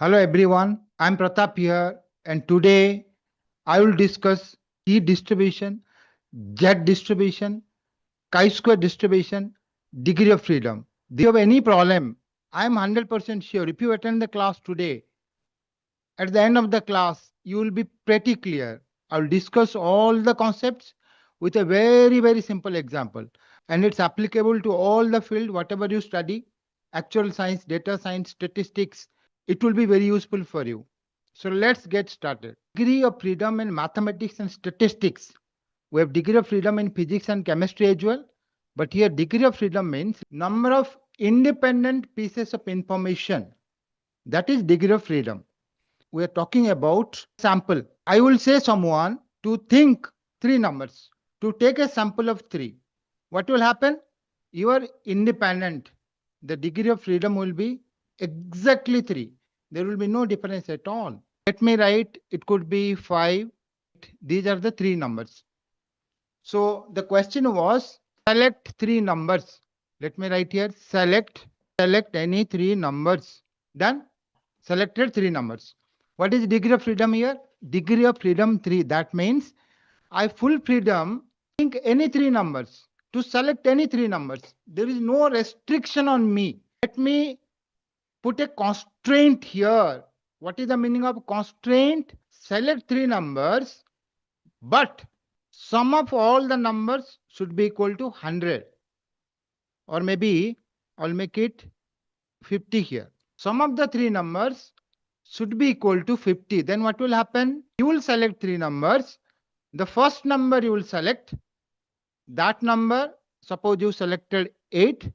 Hello everyone, I'm Pratap here and today I will discuss T distribution, Z distribution, chi-square distribution, degree of freedom. If you have any problem, I'm 100% sure if you attend the class today, at the end of the class, you will be pretty clear. I'll discuss all the concepts with a very simple example. And it's applicable to all the field, whatever you study, actual science, data science, statistics, it will be very useful for you. So let's get started. Degree of freedom in mathematics and statistics. We have degree of freedom in physics and chemistry as well. But here degree of freedom means number of independent pieces of information. That is degree of freedom. We are talking about sample. I will say someone to think three numbers, to take a sample of three. What will happen? You are independent. The degree of freedom will be exactly three. There will be no difference at all. Let me write, it could be 5. These are the three numbers. So the question was select three numbers. Let me write here, select any three numbers. Done? Selected three numbers. What is degree of freedom here? Degree of freedom 3. That means I full freedom think any three numbers, to select any three numbers. There is no restriction on me. Let me put a constraint here. What is the meaning of constraint? Select three numbers, but sum of all the numbers should be equal to 100. Or maybe I'll make it 50 here. Sum of the three numbers should be equal to 50. Then what will happen? You will select three numbers. The first number you will select, that number, suppose you selected 8.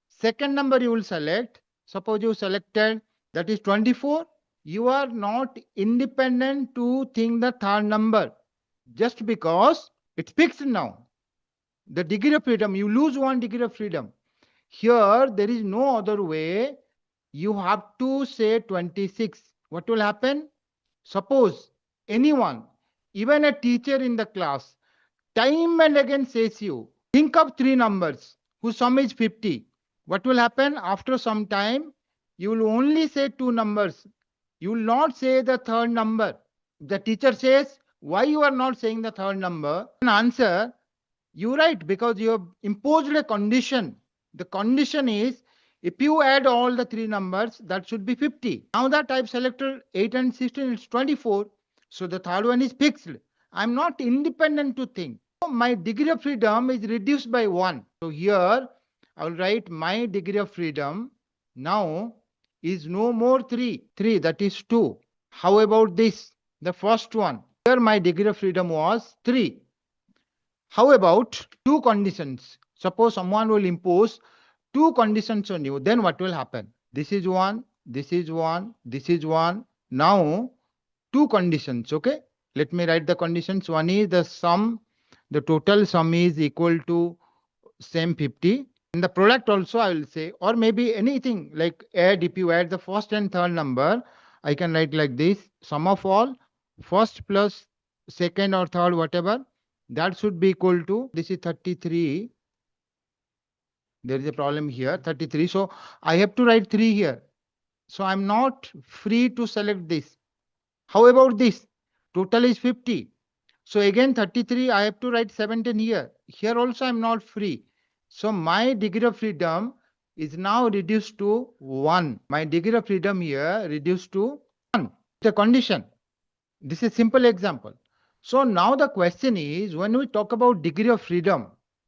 Second number you will select, suppose you selected, that is 24. You are not independent to think the third number just because it's fixed now. The degree of freedom, you lose 1 degree of freedom. Here, there is no other way. You have to say 26. What will happen? Suppose anyone, even a teacher in the class, time and again says you, think of three numbers whose sum is 50. What will happen? After some time, you will only say two numbers. You will not say the third number. The teacher says, why you are not saying the third number? An answer, you write because you have imposed a condition. The condition is, if you add all the three numbers, that should be 50. Now that I've selected 8 and 16, it's 24. So the third one is fixed. I'm not independent to think. My degree of freedom is reduced by 1. So here, I'll write my degree of freedom now is no more 3. 3, that is 2. How about this? The first one. Here my degree of freedom was 3. How about two conditions? Suppose someone will impose two conditions on you, then what will happen? This is 1, this is 1, this is 1. Now, two conditions, okay? Let me write the conditions. One is the sum, the total sum is equal to same 50. And the product also I will say, or maybe anything like add, if you add the first and third number, I can write like this, sum of all, first plus second or third, whatever, that should be equal to, this is 33. There is a problem here, 33. So I have to write 3 here. So I'm not free to select this. How about this? Total is 50. So again 33, I have to write 17 here. Here also I'm not free. So my degree of freedom is now reduced to 1. My degree of freedom here reduced to 1. The condition. This is a simple example. So now the question is, when we talk about degree of freedom,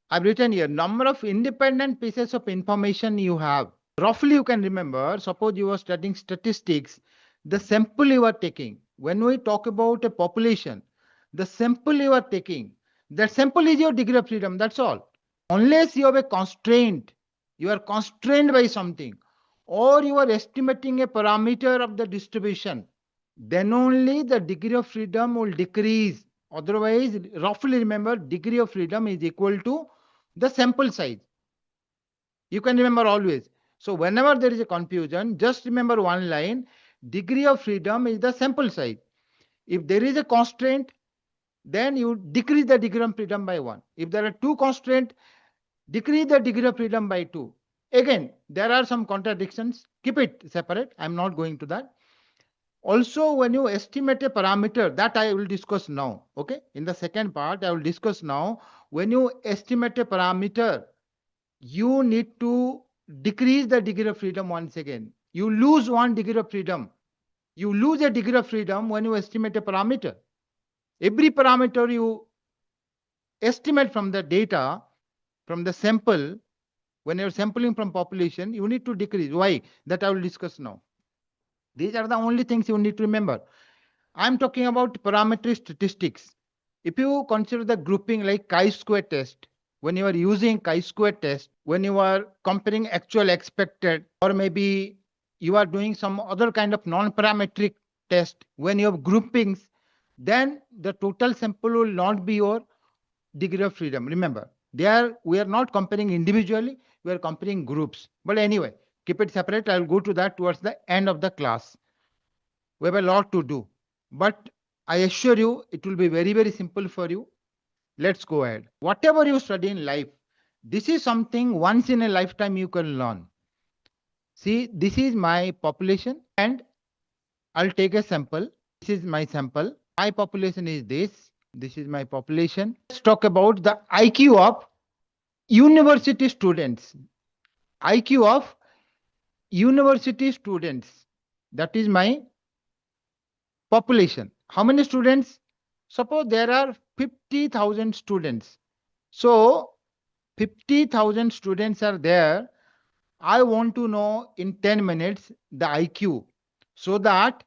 I've written here number of independent pieces of information you have. Roughly you can remember, suppose you are studying statistics, the sample you are taking. When we talk about a population, the sample you are taking, that sample is your degree of freedom, that's all. Unless you have a constraint, you are constrained by something, or you are estimating a parameter of the distribution, then only the degree of freedom will decrease. Otherwise, roughly remember, degree of freedom is equal to the sample size. You can remember always. So whenever there is a confusion, just remember one line, degree of freedom is the sample size. If there is a constraint, then you decrease the degree of freedom by 1. If there are two constraints, decrease the degree of freedom by 2. Again, there are some contradictions. Keep it separate. I'm not going to that. Also, when you estimate a parameter, that I will discuss now. Okay. In the second part, I will discuss now. When you estimate a parameter, you need to decrease the degree of freedom once again. You lose 1 degree of freedom. You lose a degree of freedom when you estimate a parameter. Every parameter you estimate from the data, from the sample, when you're sampling from population, you need to decrease. Why? That I will discuss now. These are the only things you need to remember. I'm talking about parametric statistics. If you consider the grouping like chi-square test, when you are using chi-square test, when you are comparing actual expected, or maybe you are doing some other kind of non-parametric test, when you have groupings, then the total sample will not be your degree of freedom. Remember, we are not comparing individually, we are comparing groups. But anyway, keep it separate. I'll go to that towards the end of the class. We have a lot to do, but I assure you it will be very, very simple for you. Let's go ahead. Whatever you study in life, this is something once in a lifetime you can learn. See, this is my population and I'll take a sample. This is my sample. My population is this. This is my population. Let's talk about the IQ of university students. IQ of university students. That is my population. How many students? Suppose there are 50,000 students. So 50,000 students are there. I want to know in 10 minutes the IQ so that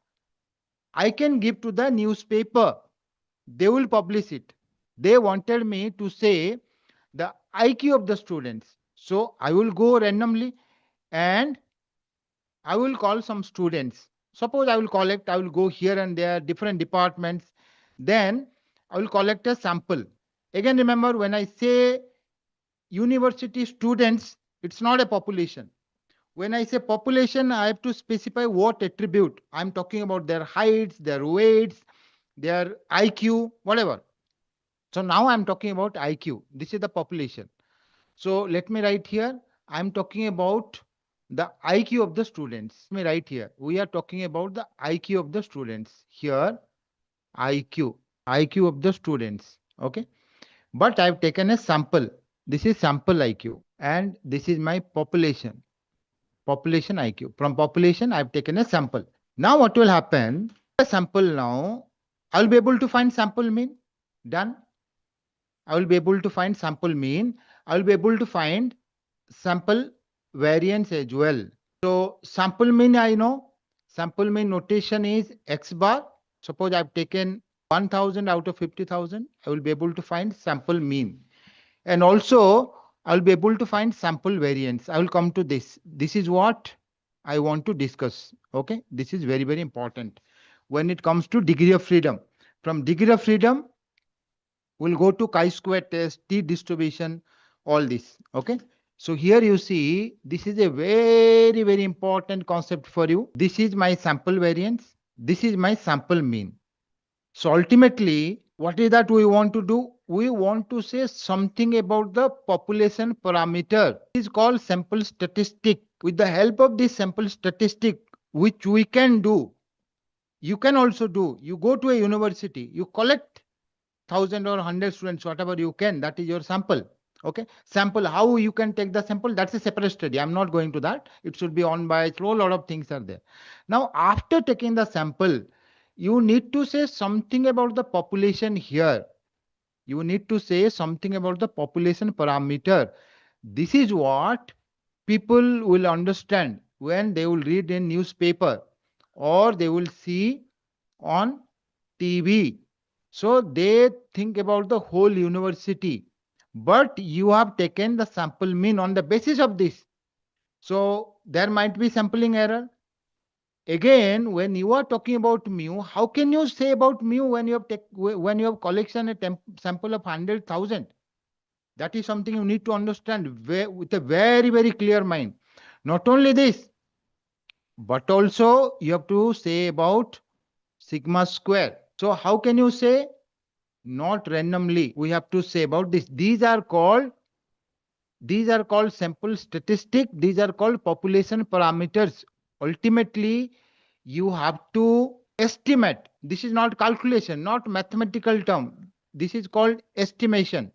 I can give to the newspaper. They will publish it. They wanted me to say the IQ of the students. So I will go randomly and I will call some students. Suppose I will go here and there, different departments. Then I will collect a sample. Again, remember when I say university students, it's not a population. When I say population, I have to specify what attribute. I'm talking about their heights, their weights, their IQ, whatever. So now I'm talking about IQ. This is the population. So let me write here. I'm talking about the IQ of the students. Let me write here. We are talking about the IQ of the students. Here, IQ of the students. Okay. But I've taken a sample. This is sample IQ. And this is my population. Population IQ. From population, I've taken a sample. Now what will happen? A sample now, I'll be able to find sample mean. Done. I will be able to find sample mean. I will be able to find sample variance as well. So sample mean I know. Sample mean notation is X bar. Suppose I've taken 1000 out of 50,000. I will be able to find sample mean. And also I'll be able to find sample variance. I will come to this. This is what I want to discuss. Okay. This is very, very important. When it comes to degree of freedom. From degree of freedom, we'll go to chi-square test, t-distribution, all this. Okay. So here you see, this is a very, very important concept for you. This is my sample variance. This is my sample mean. So ultimately, what is that we want to do? We want to say something about the population parameter. It is called sample statistic. With the help of this sample statistic, which we can do, you can also do. You go to a university, you collect 1,000 or 100 students, whatever you can, that is your sample. Okay. Sample, how you can take the sample, that's a separate study. I'm not going to that. It should be on by a lot of things are there. Now, after taking the sample, you need to say something about the population here. You need to say something about the population parameter. This is what people will understand when they will read in newspaper or they will see on TV. So they think about the whole university, but you have taken the sample mean on the basis of this. So there might be sampling error. Again, when you are talking about mu, how can you say about mu when you have collection a sample of 100,000? That is something you need to understand with a very, very clear mind. Not only this, but also you have to say about sigma square. So how can you say? Not randomly. We have to say about this. These are called sample statistic. These are called population parameters. Ultimately, you have to estimate. This is not calculation, not mathematical term. This is called estimation.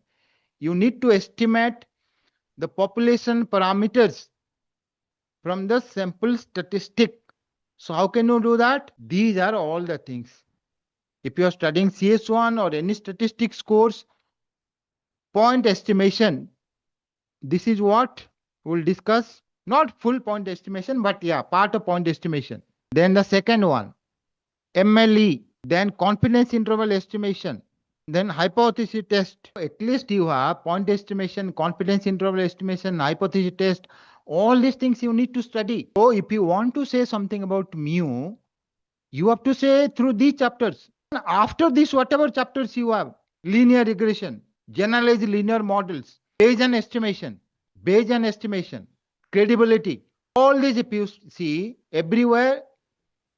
You need to estimate the population parameters from the sample statistic. So how can you do that? These are all the things. If you are studying CS1 or any statistics course, point estimation, this is what we'll discuss. Not full point estimation, but yeah, part of point estimation. Then the second one, MLE, then confidence interval estimation, then hypothesis test. At least you have point estimation, confidence interval estimation, hypothesis test. All these things you need to study. So if you want to say something about mu, you have to say through these chapters. After this, whatever chapters you have, linear regression, generalized linear models, Bayesian estimation, credibility, all these if you see everywhere,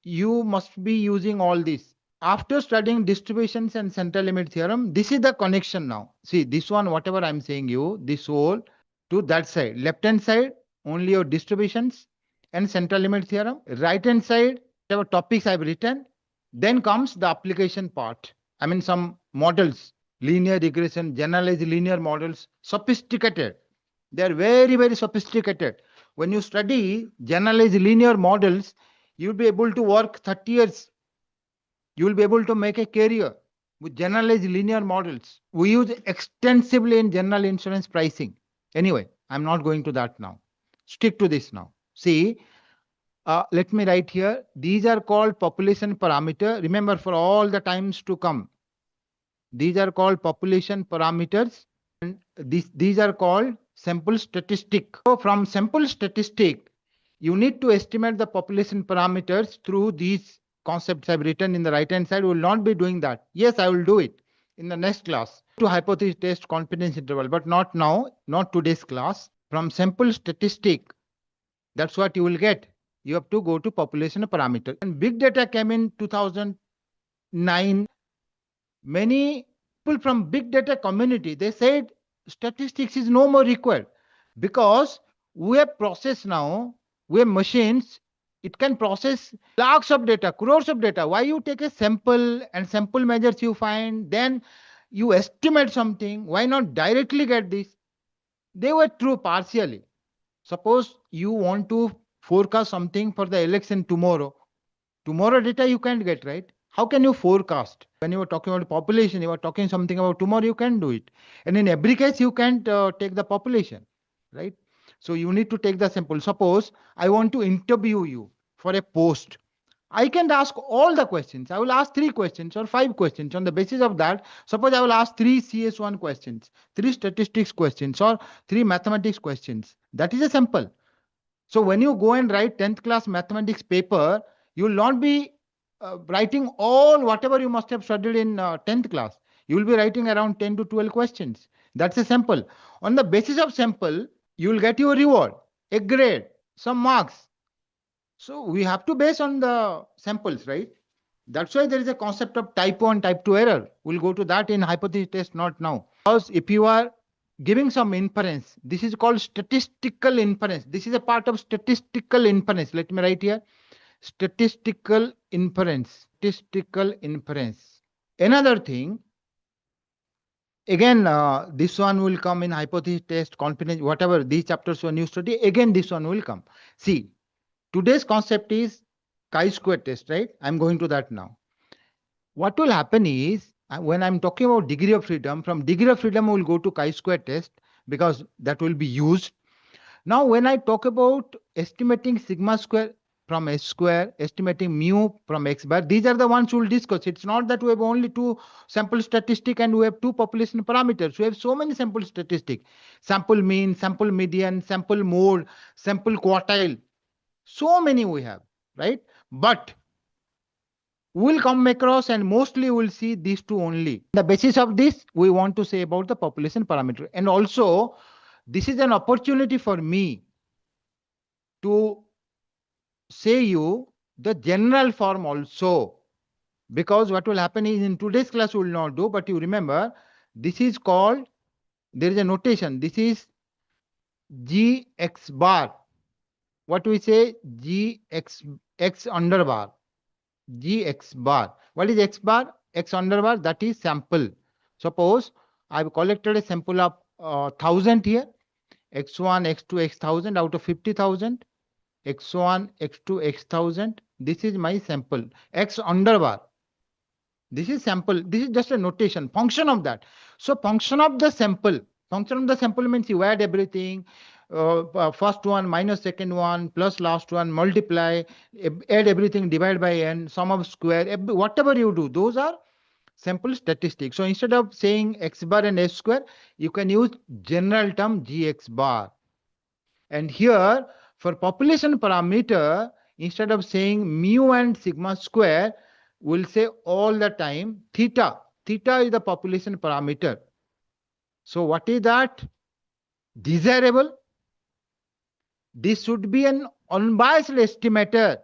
you must be using all this. After studying distributions and central limit theorem, this is the connection now. See, this one, whatever I'm saying you, this whole to that side. Left hand side, only your distributions and central limit theorem. Right hand side, whatever topics I've written. Then comes the application part. I mean, some models, linear regression, generalized linear models, sophisticated. They are very, very sophisticated. When you study generalized linear models, you'll be able to work 30 years. You will be able to make a career with generalized linear models. We use extensively in general insurance pricing. Anyway, I'm not going to that now. Stick to this now. See, let me write here. These are called population parameter. Remember, for all the times to come, these are called population parameters. And these are called sample statistic. So from sample statistic, you need to estimate the population parameters through these concepts I've written in the right hand side. We will not be doing that. Yes, I will do it in the next class to hypothesis test confidence interval, but not now, not today's class. From sample statistic, that's what you will get. You have to go to population parameter. And big data came in 2009. Many people from big data community, they said statistics is no more required because we have process now, we have machines, it can process lakhs of data, crores of data. Why you take a sample and sample measures you find, then you estimate something? Why not directly get this? They were true partially. Suppose you want to forecast something for the election tomorrow. Tomorrow data you can't get, right? How can you forecast? When you are talking about population, you are talking something about tomorrow, you can do it. And in every case, you can't take the population, right? So you need to take the sample. Suppose I want to interview you for a post. I can ask all the questions. I will ask 3 questions or 5 questions. On the basis of that, suppose I will ask 3 CS1 questions, 3 statistics questions, or 3 mathematics questions. That is a sample. So when you go and write 10th class mathematics paper, you will not be writing all whatever you must have studied in 10th class. You will be writing around 10 to 12 questions. That's a sample. On the basis of sample, you will get your reward, a grade, some marks. So we have to base on the samples, right? That's why there is a concept of type 1, type 2 error. We'll go to that in hypothesis test, not now. Because if you are giving some inference, this is called statistical inference. This is a part of statistical inference. Let me write here. Statistical inference. Statistical inference. Another thing, again, this one will come in hypothesis test, confidence, whatever these chapters when you study, again this one will come. See, today's concept is chi-square test, right? I'm going to that now. What will happen is, when I'm talking about degree of freedom, from degree of freedom, we'll go to chi-square test because that will be used. Now, when I talk about estimating sigma square from S square, estimating mu from X bar, these are the ones we'll discuss. It's not that we have only 2 sample statistic and we have 2 population parameters. We have so many sample statistic, sample mean, sample median, sample mode, sample quartile. So many we have, right? But we'll come across and mostly we'll see these 2 only. The basis of this, we want to say about the population parameter. And also, this is an opportunity for me to say you the general form also. Because what will happen is in today's class we will not do, but you remember, this is called, there is a notation. This is Gx bar. What we say? Gx x under bar. G X bar. What is X bar? X under bar, that is sample. Suppose I've collected a sample of 1000 here. X1, X2, X1000 out of 50,000. X1, X2, X1000. This is my sample. X under bar. This is sample. This is just a notation, function of that. So function of the sample. Function of the sample means you add everything. First one minus second one plus last one, multiply, add everything, divide by n, sum of square, whatever you do, those are sample statistics. So instead of saying x bar and s square, you can use general term gx bar. And here for population parameter, instead of saying mu and sigma square, we'll say all the time theta. Theta is the population parameter. So what is that? Desirable. This should be an unbiased estimator.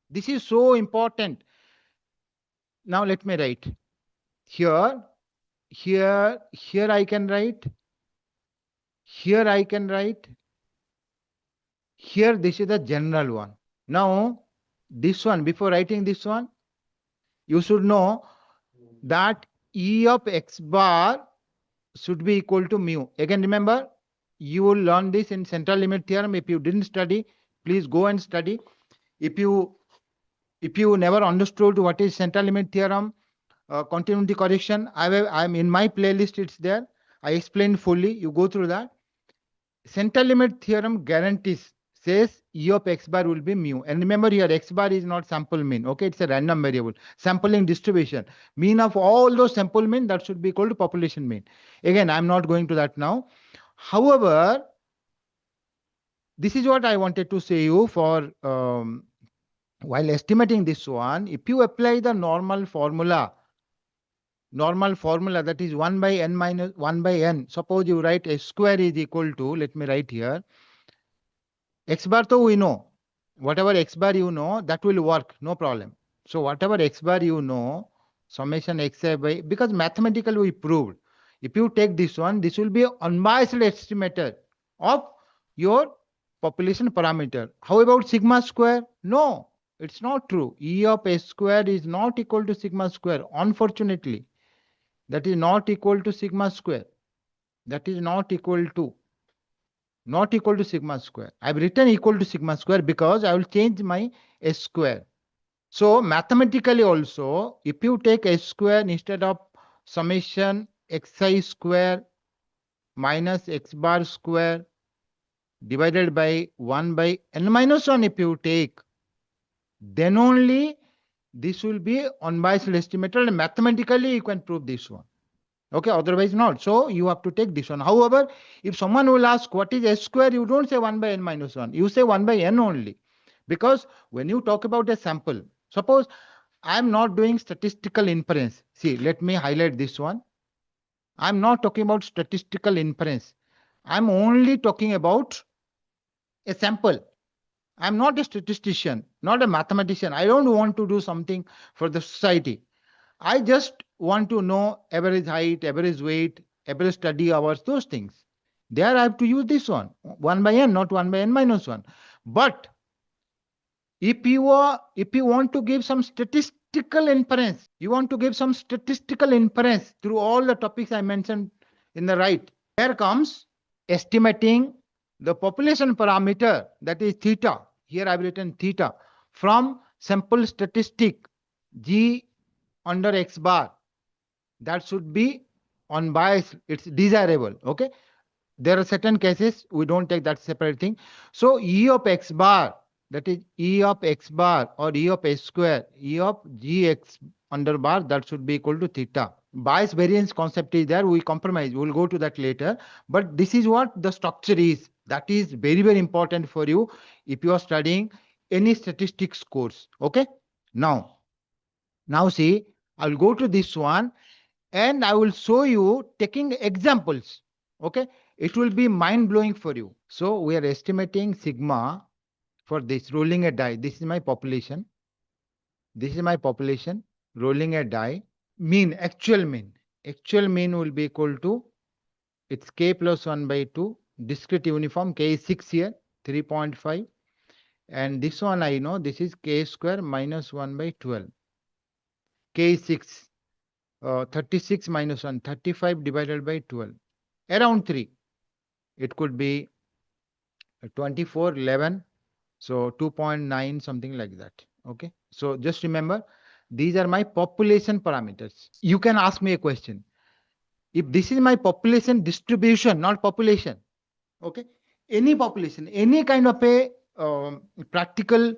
This is so important. Now let me write. Here I can write. Here I can write. Here this is the general one. Now this one, before writing this one, you should know that E of x bar should be equal to mu. Again, remember, you will learn this in central limit theorem. If you didn't study, please go and study. If you never understood what is central limit theorem, continuity correction, I'm in my playlist, it's there. I explained fully. You go through that. Central limit theorem guarantees, says E of x bar will be mu. And remember here, x bar is not sample mean. Okay, it's a random variable. Sampling distribution. Mean of all those sample mean, that should be equal to population mean. Again, I'm not going to that now. However, this is what I wanted to say you for while estimating this one. If you apply the normal formula, that is 1 by n minus 1 by n. Suppose you write s square is equal to, let me write here, x bar though we know. Whatever x bar you know, that will work, no problem. So whatever x bar you know, summation xi by, because mathematically we proved, if you take this one, this will be unbiased estimator of your population parameter. How about sigma square? No, it's not true. E of s square is not equal to sigma square, unfortunately. That is not equal to sigma square. That is not equal to sigma square. I've written equal to sigma square because I will change my s square. So mathematically also, if you take s square instead of summation xi square minus x bar square divided by 1 by n minus 1, if you take, then only this will be unbiased estimator, and mathematically you can prove this one. Okay, otherwise not. So you have to take this one. However, if someone will ask what is s square, you don't say 1 by n minus 1. You say 1 by n only. Because when you talk about a sample, suppose I'm not doing statistical inference. See, let me highlight this one. I'm not talking about statistical inference. I'm only talking about a sample. I'm not a statistician, not a mathematician. I don't want to do something for the society. I just want to know average height, average weight, average study hours, those things. There I have to use this one, 1 by n, not 1 by n minus 1. But if you want to give some statistical inference, through all the topics I mentioned in the right. Here comes estimating the population parameter, that is theta. Here I've written theta from sample statistic G under x bar. That should be unbiased. It's desirable. Okay. There are certain cases we don't take that separate thing. So E of x bar, that is E of x bar or E of s square, E of gx under bar, that should be equal to theta. Bias variance concept is there. We compromise. We'll go to that later. But this is what the structure is. That is very, very important for you if you are studying any statistics course. Okay. Now see, I'll go to this one and I will show you taking examples. Okay. It will be mind-blowing for you. So we are estimating sigma for this, rolling a die. This is my population. Rolling a die. Mean, actual mean. Actual mean will be equal to, it's k plus 1 by 2. Discrete uniform, k is 6 here, 3.5. And this one I know, this is k square minus 1 by 12. K is 6. 36 minus 1, 35 divided by 12. Around 3. It could be 24, 11. So 2.9, something like that. Okay. So just remember, these are my population parameters. You can ask me a question. If this is my population distribution, not population, okay, any population, any kind of a practical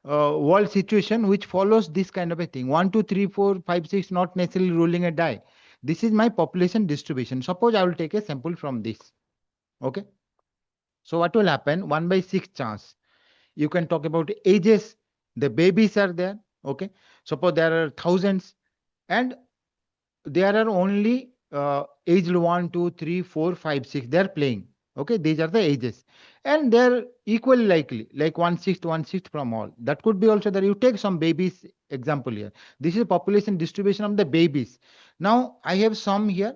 world situation which follows this kind of a thing, 1, 2, 3, 4, 5, 6, not necessarily rolling a die. This is my population distribution. Suppose I will take a sample from this. Okay. So what will happen? 1 by 6 chance. You can talk about ages. The babies are there. Okay. Suppose there are thousands and there are only aged 1, 2, 3, 4, 5, 6. They are playing. Okay, these are the ages. And they're equally likely, like 1/6 from all. That could be also that you take some babies example here. This is population distribution of the babies. Now I have some here.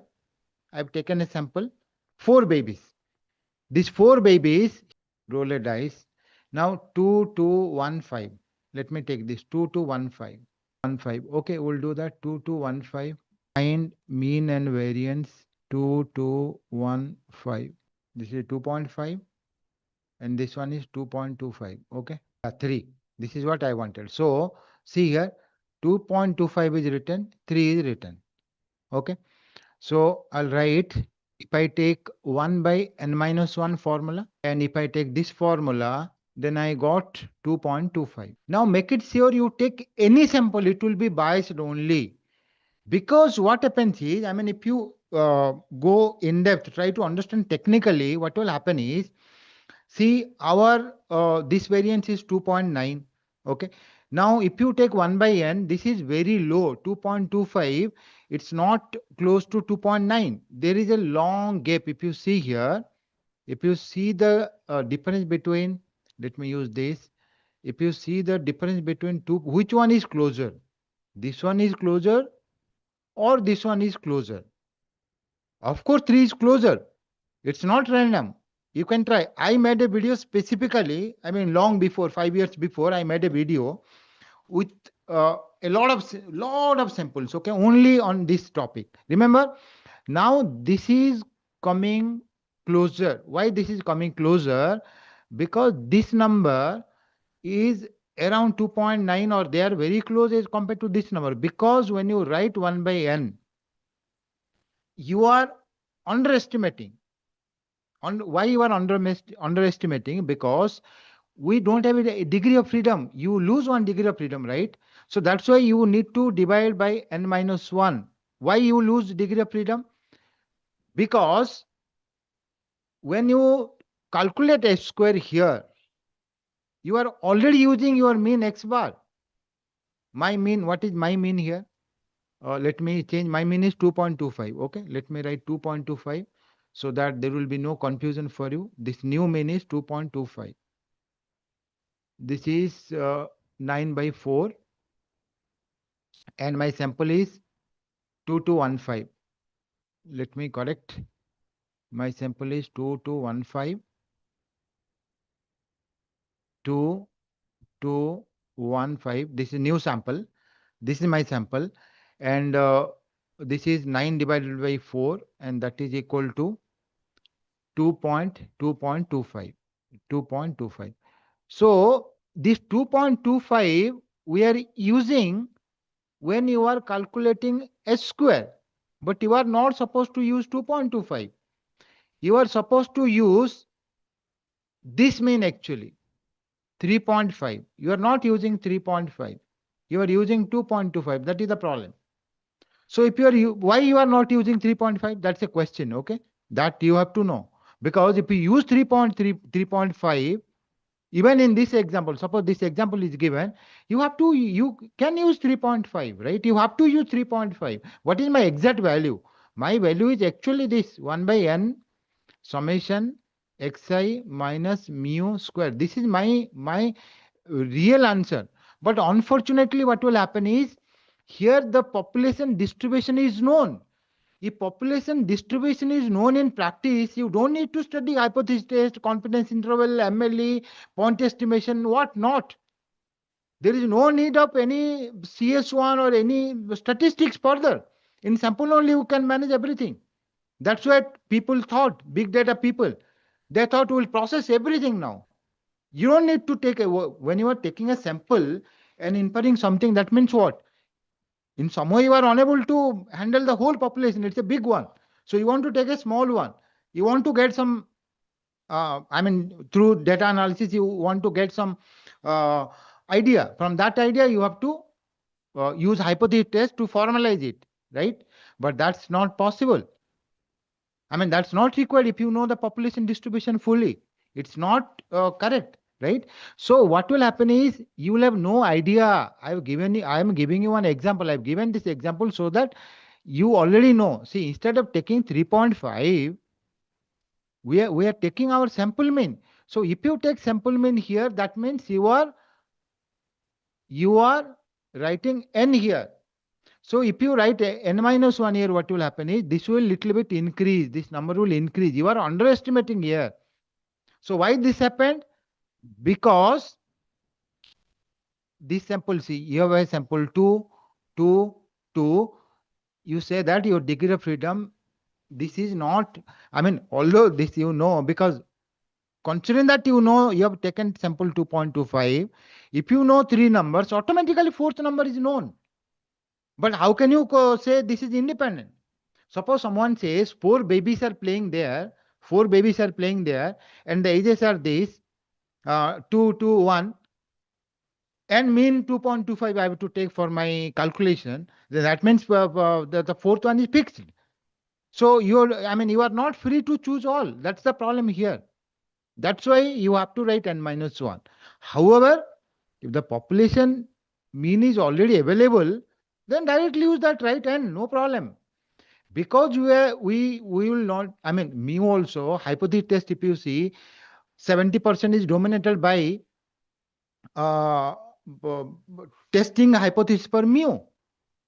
I've taken a sample, 4 babies. These 4 babies, roll a dice. Now 2, 2, 1, 5. Let me take this 2, 2, 1, 5. 1, 5. Okay, we'll do that 2, 2, 1, 5. Find mean and variance 2, 2, 1, 5. This is 2.5 and this one is 2.25. Okay, 3. This is what I wanted. So see here, 2.25 is written, 3 is written. Okay, so I'll write, if I take 1 by n minus 1 formula and if I take this formula, then I got 2.25. Now make it sure you take any sample, it will be biased only. Because what happens is, I mean, if you go in depth, try to understand technically, what will happen is, see, our this variance is 2.9. Okay. Now, if you take 1 by n, this is very low, 2.25. It's not close to 2.9. There is a long gap. If you see here, if you see the difference between, let me use this. If you see the difference between two, which one is closer? This one is closer or this one is closer? Of course, 3 is closer. It's not random. You can try. I made a video specifically, I mean, long before, 5 years before, I made a video with a lot of samples, okay, only on this topic. Remember, now this is coming closer. Why this is coming closer? Because this number is around 2.9 or they are very close as compared to this number. Because when you write 1 by n, you are underestimating. Why you are underestimating? Because we don't have a degree of freedom. You lose 1 degree of freedom, right? So that's why you need to divide by n minus 1. Why you lose degree of freedom? Because when you calculate h square here, you are already using your mean x bar. My mean, what is my mean here? Let me change. My mean is 2.25. Okay, let me write 2.25 so that there will be no confusion for you. This new mean is 2.25. This is 9 by 4 and my sample is 2215. Let me correct. My sample is 2215. 2215. This is new sample. This is my sample and this is 9 divided by 4 and that is equal to 2.25. 2.25. So this 2.25 we are using when you are calculating h square, but you are not supposed to use 2.25. You are supposed to use this mean actually 3.5. You are not using 3.5. You are using 2.25. That is the problem. So if you are why you are not using 3.5? That's a question. Okay, that you have to know. Because if you use 3.3, 3.5, even in this example, suppose this example is given, you can use 3.5, right? You have to use 3.5. What is my exact value? My value is actually this 1 by n summation xi minus mu square. This is my real answer. But unfortunately, what will happen is, here the population distribution is known. If population distribution is known in practice, you don't need to study hypothesis test, confidence interval, MLE, point estimation, what not. There is no need of any CS1 or any statistics further. In sample only you can manage everything. That's what people thought, big data people. They thought we'll process everything now. You don't need to take when you are taking a sample and inferring something, that means what? In some way, you are unable to handle the whole population. It's a big one. So you want to take a small one. You want to get some, through data analysis, you want to get some idea. From that idea, you have to use hypothesis test to formalize it, right? But that's not possible. That's not required if you know the population distribution fully. It's not correct, right? So what will happen is you will have no idea. I am giving you one example. I've given this example so that you already know. See, instead of taking 3.5, we are taking our sample mean. So if you take sample mean here, that means you are writing n here. So if you write n minus 1 here, what will happen is this will little bit increase. This number will increase. You are underestimating here. So why this happened? Because this sample, see, you have a sample 2, 2, 2. You say that your degree of freedom, this is not, although this you know, because considering that you know you have taken sample 2.25, if you know three numbers, automatically fourth number is known. But how can you say this is independent? Suppose someone says four babies are playing there, and the ages are this, 2 to 1, and mean 2.25 I have to take for my calculation. Then that means the fourth one is fixed. So you are not free to choose all. That's the problem here. That's why you have to write n minus 1. However, if the population mean is already available, then directly use that, right? And no problem. Because we will not, mu also, hypothesis test, if you see, 70% is dominated by uh, testing hypothesis for mu.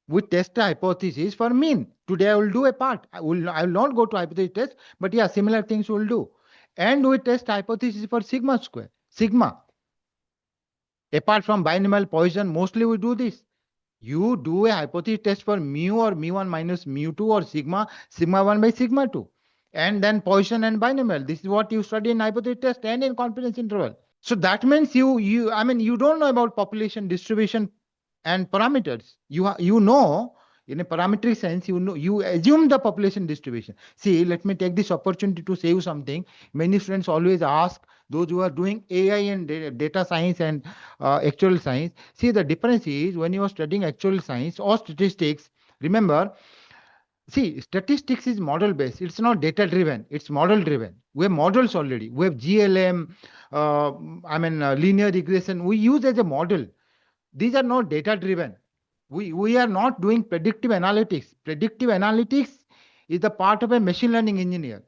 We test a hypothesis for mean. Today I will do a part. I will not go to hypothesis test, but yeah, similar things we'll do. And we test hypothesis for sigma square. Sigma. Apart from binomial Poisson, mostly we do this. You do a hypothesis test for mu or mu1 minus mu2 or sigma 1 by sigma 2. And then Poisson and binomial. This is what you study in hypothesis test and in confidence interval. So that means you don't know about population distribution and parameters. You know, in a parametric sense, you assume the population distribution. See, let me take this opportunity to say you something. Many students always ask, those who are doing AI and data science and actual science. See, the difference is when you are studying actual science or statistics, remember, see, statistics is model based. It's not data driven. It's model driven. We have models already. We have GLM, linear regression. We use as a model. These are not data driven. We are not doing predictive analytics. Predictive analytics is the part of a machine learning engineer.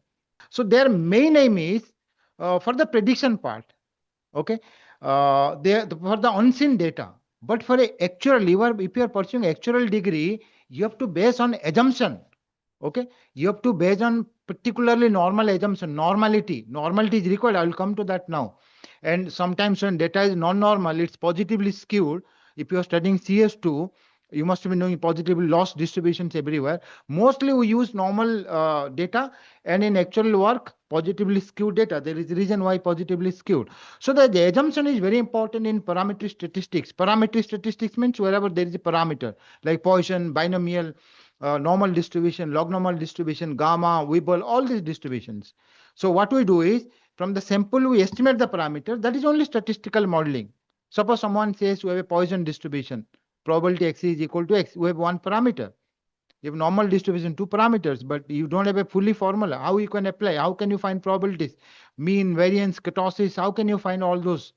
So their main aim is for the prediction part. Okay, for the unseen data. But for a actual, if you are pursuing actual degree, you have to base on assumption. Okay, you have to base on particularly normal assumption. Normality is required. I will come to that now. And sometimes when data is non-normal, it's positively skewed. If you are studying CS2, you must be knowing positively loss distributions everywhere. Mostly we use normal data, and in actual work positively skewed data. There is a reason why positively skewed. So the assumption is very important in parametric statistics. Parametric statistics means wherever there is a parameter like Poisson, binomial, normal distribution, log normal distribution, gamma, Weibull, all these distributions. So what we do is, from the sample we estimate the parameter. That is only statistical modeling. Suppose someone says we have a Poisson distribution, probability x is equal to x. We have one parameter. You have normal distribution, two parameters, but you don't have a fully formula. How you can apply? How can you find probabilities? Mean, variance, kurtosis, how can you find all those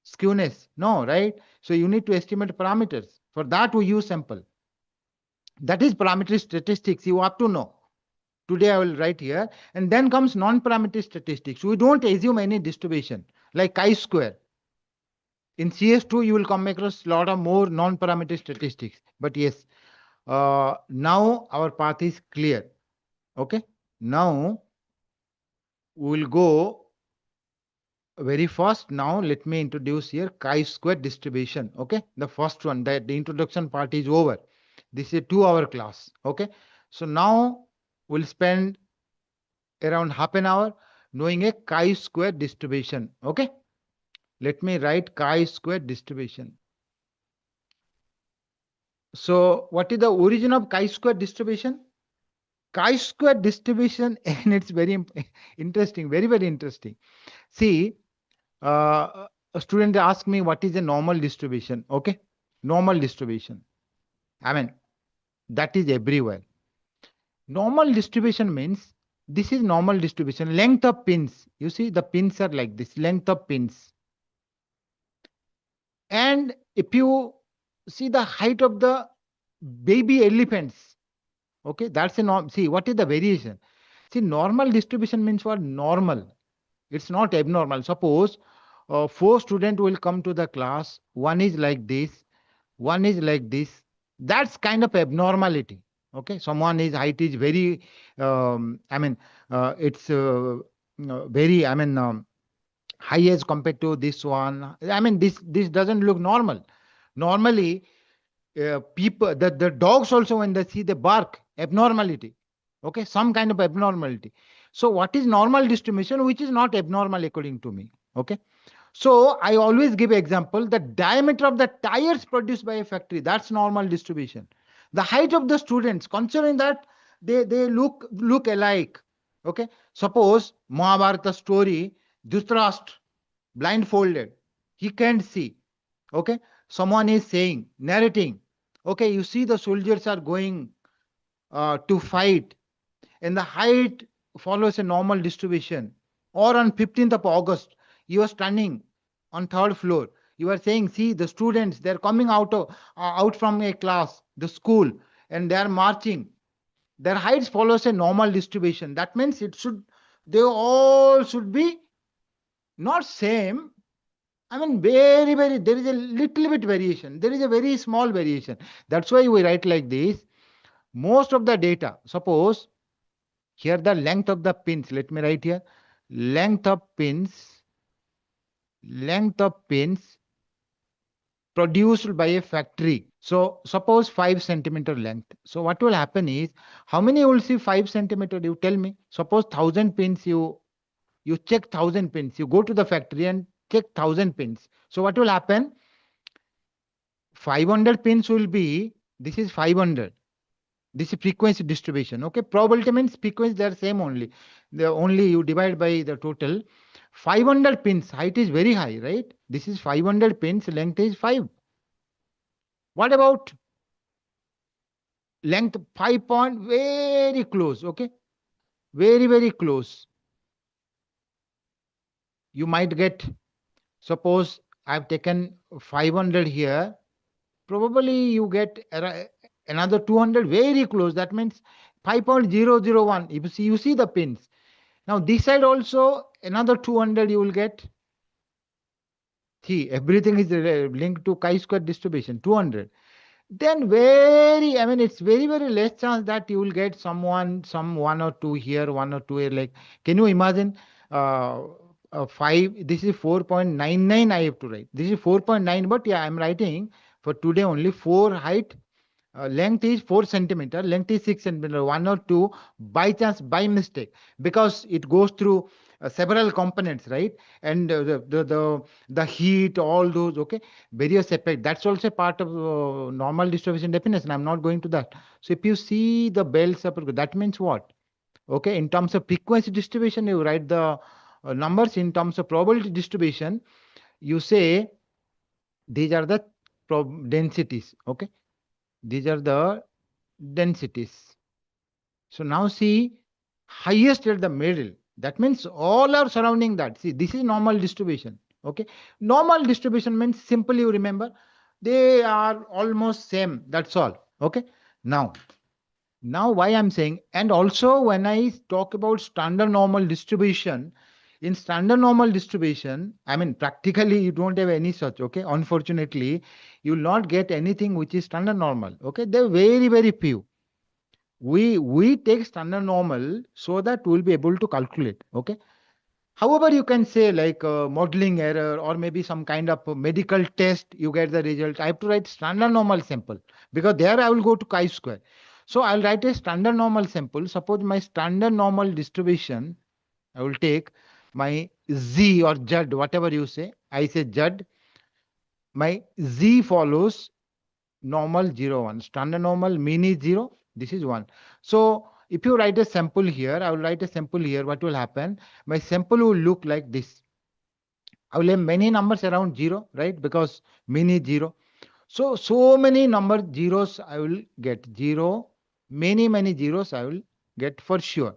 skewness? No, right? So you need to estimate parameters. For that we use sample. That is parametric statistics. You have to know. Today I will write here. And then comes non-parametric statistics. We don't assume any distribution like chi-square. In CS2, you will come across a lot of more non-parametric statistics. But yes, now our path is clear. Okay. Now we will go very first, now let me introduce here chi-square distribution. Okay, the first one, that the introduction part is over. This is a 2-hour class. Okay, so now we'll spend around half an hour knowing a chi-square distribution. Okay, let me write chi-square distribution. So what is the origin of chi-square distribution? Chi-square distribution, and it's very interesting, very, very interesting. See, a student asked me what is a normal distribution. Okay, normal distribution. I mean, that is everywhere. Normal distribution means this is normal distribution. Length of pins. You see, the pins are like this, length of pins. And if you see the height of the baby elephants, okay, that's a norm. See, what is the variation? See, normal distribution means what? Normal. It's not abnormal. Suppose 4 students will come to the class. One is like this, one is like this. That's kind of abnormality. Okay, someone is height is very, it's very, high as compared to this one. I mean, this doesn't look normal. Normally, people, the dogs also, when they see, they bark. Abnormality. Okay, some kind of abnormality. So what is normal distribution, which is not abnormal according to me? Okay, so I always give example: the diameter of the tires produced by a factory, that's normal distribution. The height of the students, considering that they look alike. Okay, suppose Mahabharata story, Dhritarashtra blindfolded, he can't see. Okay, someone is saying, narrating. Okay, you see the soldiers are going to fight, and the height follows a normal distribution. Or on 15th of August, you are standing on 3rd floor. You are saying, see the students, they're coming out from a class, the school, and they are marching. Their heights follows a normal distribution. That means they all should be not same. I mean, very, very, there is a little bit variation. There is a very small variation. That's why we write like this. Most of the data, suppose here the length of the pins, let me write here, length of pins produced by a factory. So suppose 5 centimeter length. So what will happen is, how many you will see 5 centimeter? You tell me. Suppose 1,000 pins, you check 1,000 pins. You go to the factory and check 1,000 pins. So what will happen? 500 pins will be, this is 500. This is frequency distribution. Okay, probability means frequency, they are same only. The only you divide by the total. 500 pins, height is very high, right? This is 500 pins, length is 5. What about length 5 point? Very close. Okay, very, very close. You might get, suppose I've taken 500 here, probably you get another 200 very close. That means 5.001. You see the pins. Now this side also another 200 you will get. See, everything is linked to chi-square distribution, 200. Then it's very, very less chance that you will get some 1 or 2 here, 1 or 2 here. Like, can you imagine 5, this is 4.99 I have to write. This is 4.9, but yeah, I'm writing for today only 4 height. Length is 4 centimeter, length is 6 centimeter, 1 or 2, by chance, by mistake, because it goes through several components, right? And the heat, all those, okay, various effect. That's also part of normal distribution definition. I'm not going to that. So if you see the bells up, that means what? Okay, in terms of frequency distribution, you write the numbers. In terms of probability distribution, you say these are the densities. Okay, these are the densities. So now see, highest at the middle. That means all are surrounding that. See, this is normal distribution. Okay, normal distribution means, simply you remember, they are almost same. That's all. Okay. Now why I'm saying, and also when I talk about standard normal distribution, in standard normal distribution, I mean, practically you don't have any such. Okay, unfortunately, you will not get anything which is standard normal. Okay, they're very, very few. We take standard normal so that we'll be able to calculate. Okay, However, you can say like modeling error or maybe some kind of medical test, you get the result. I have to write standard normal sample because there I will go to chi-square. So I'll write a standard normal sample. Suppose my standard normal distribution, I will take my Z or Z, whatever you say. I say Z. My Z follows normal 0, 1. Standard normal mean is 0. This is 1. So if you write a sample here, I will write a sample here. What will happen? My sample will look like this. I will have many numbers around 0, right? Because mean is 0. So many number zeros I will get. 0, many zeros I will get for sure.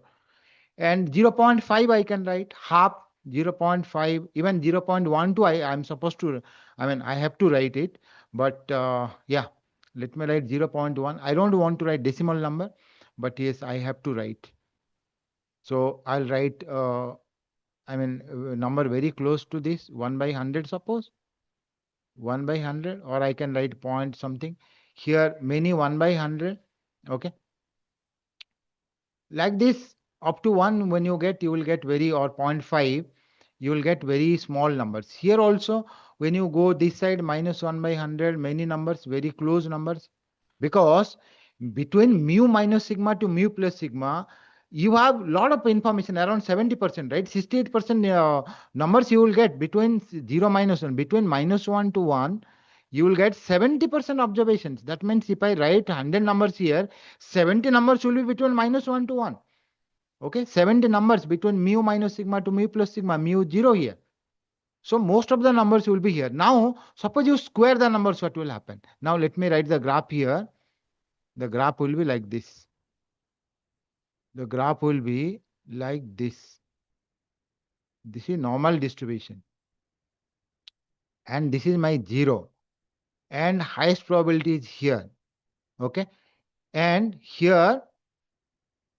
And 0.5 I can write, half, 0.5, even 0.12 I'm supposed to, I have to write it. But yeah, let me write 0.1. I don't want to write decimal number, but yes, I have to write. So I'll write, number very close to this, 1 by 100 suppose. 1 by 100, or I can write point something. Here, many 1 by 100. Okay. Like this, up to 1, when you get, you will get very, or 0.5, you will get very small numbers. Here also, when you go this side, minus 1 by 100, many numbers, very close numbers. Because between mu minus sigma to mu plus sigma, you have a lot of information, around 70%, right? 68% numbers you will get between 0 minus 1. Between minus 1 to 1, you will get 70% observations. That means if I write 100 numbers here, 70 numbers will be between minus 1 to 1. Okay, 70 numbers between mu minus sigma to mu plus sigma, mu 0 here. So most of the numbers will be here. Now, suppose you square the numbers, what will happen? Now let me write the graph here. The graph will be like this. The graph will be like this. This is normal distribution. And this is my 0. And highest probability is here. Okay. And here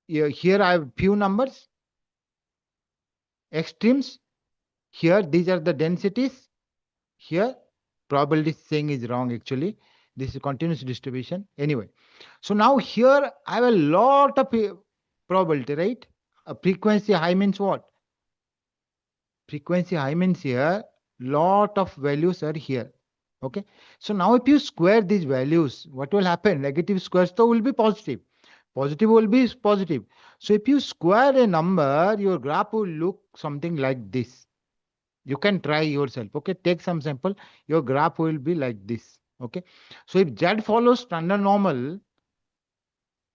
I have few numbers, extremes. Here, these are the densities. Here, probability saying is wrong actually. This is continuous distribution. Anyway, so now here I have a lot of probability, right? A frequency high means what? Frequency high means here, lot of values are here. Okay. So now if you square these values, what will happen? Negative squares so will be positive. Positive will be positive. So if you square a number, your graph will look something like this. You can try yourself. Okay, take some sample. Your graph will be like this. Okay, so if Z follows standard normal,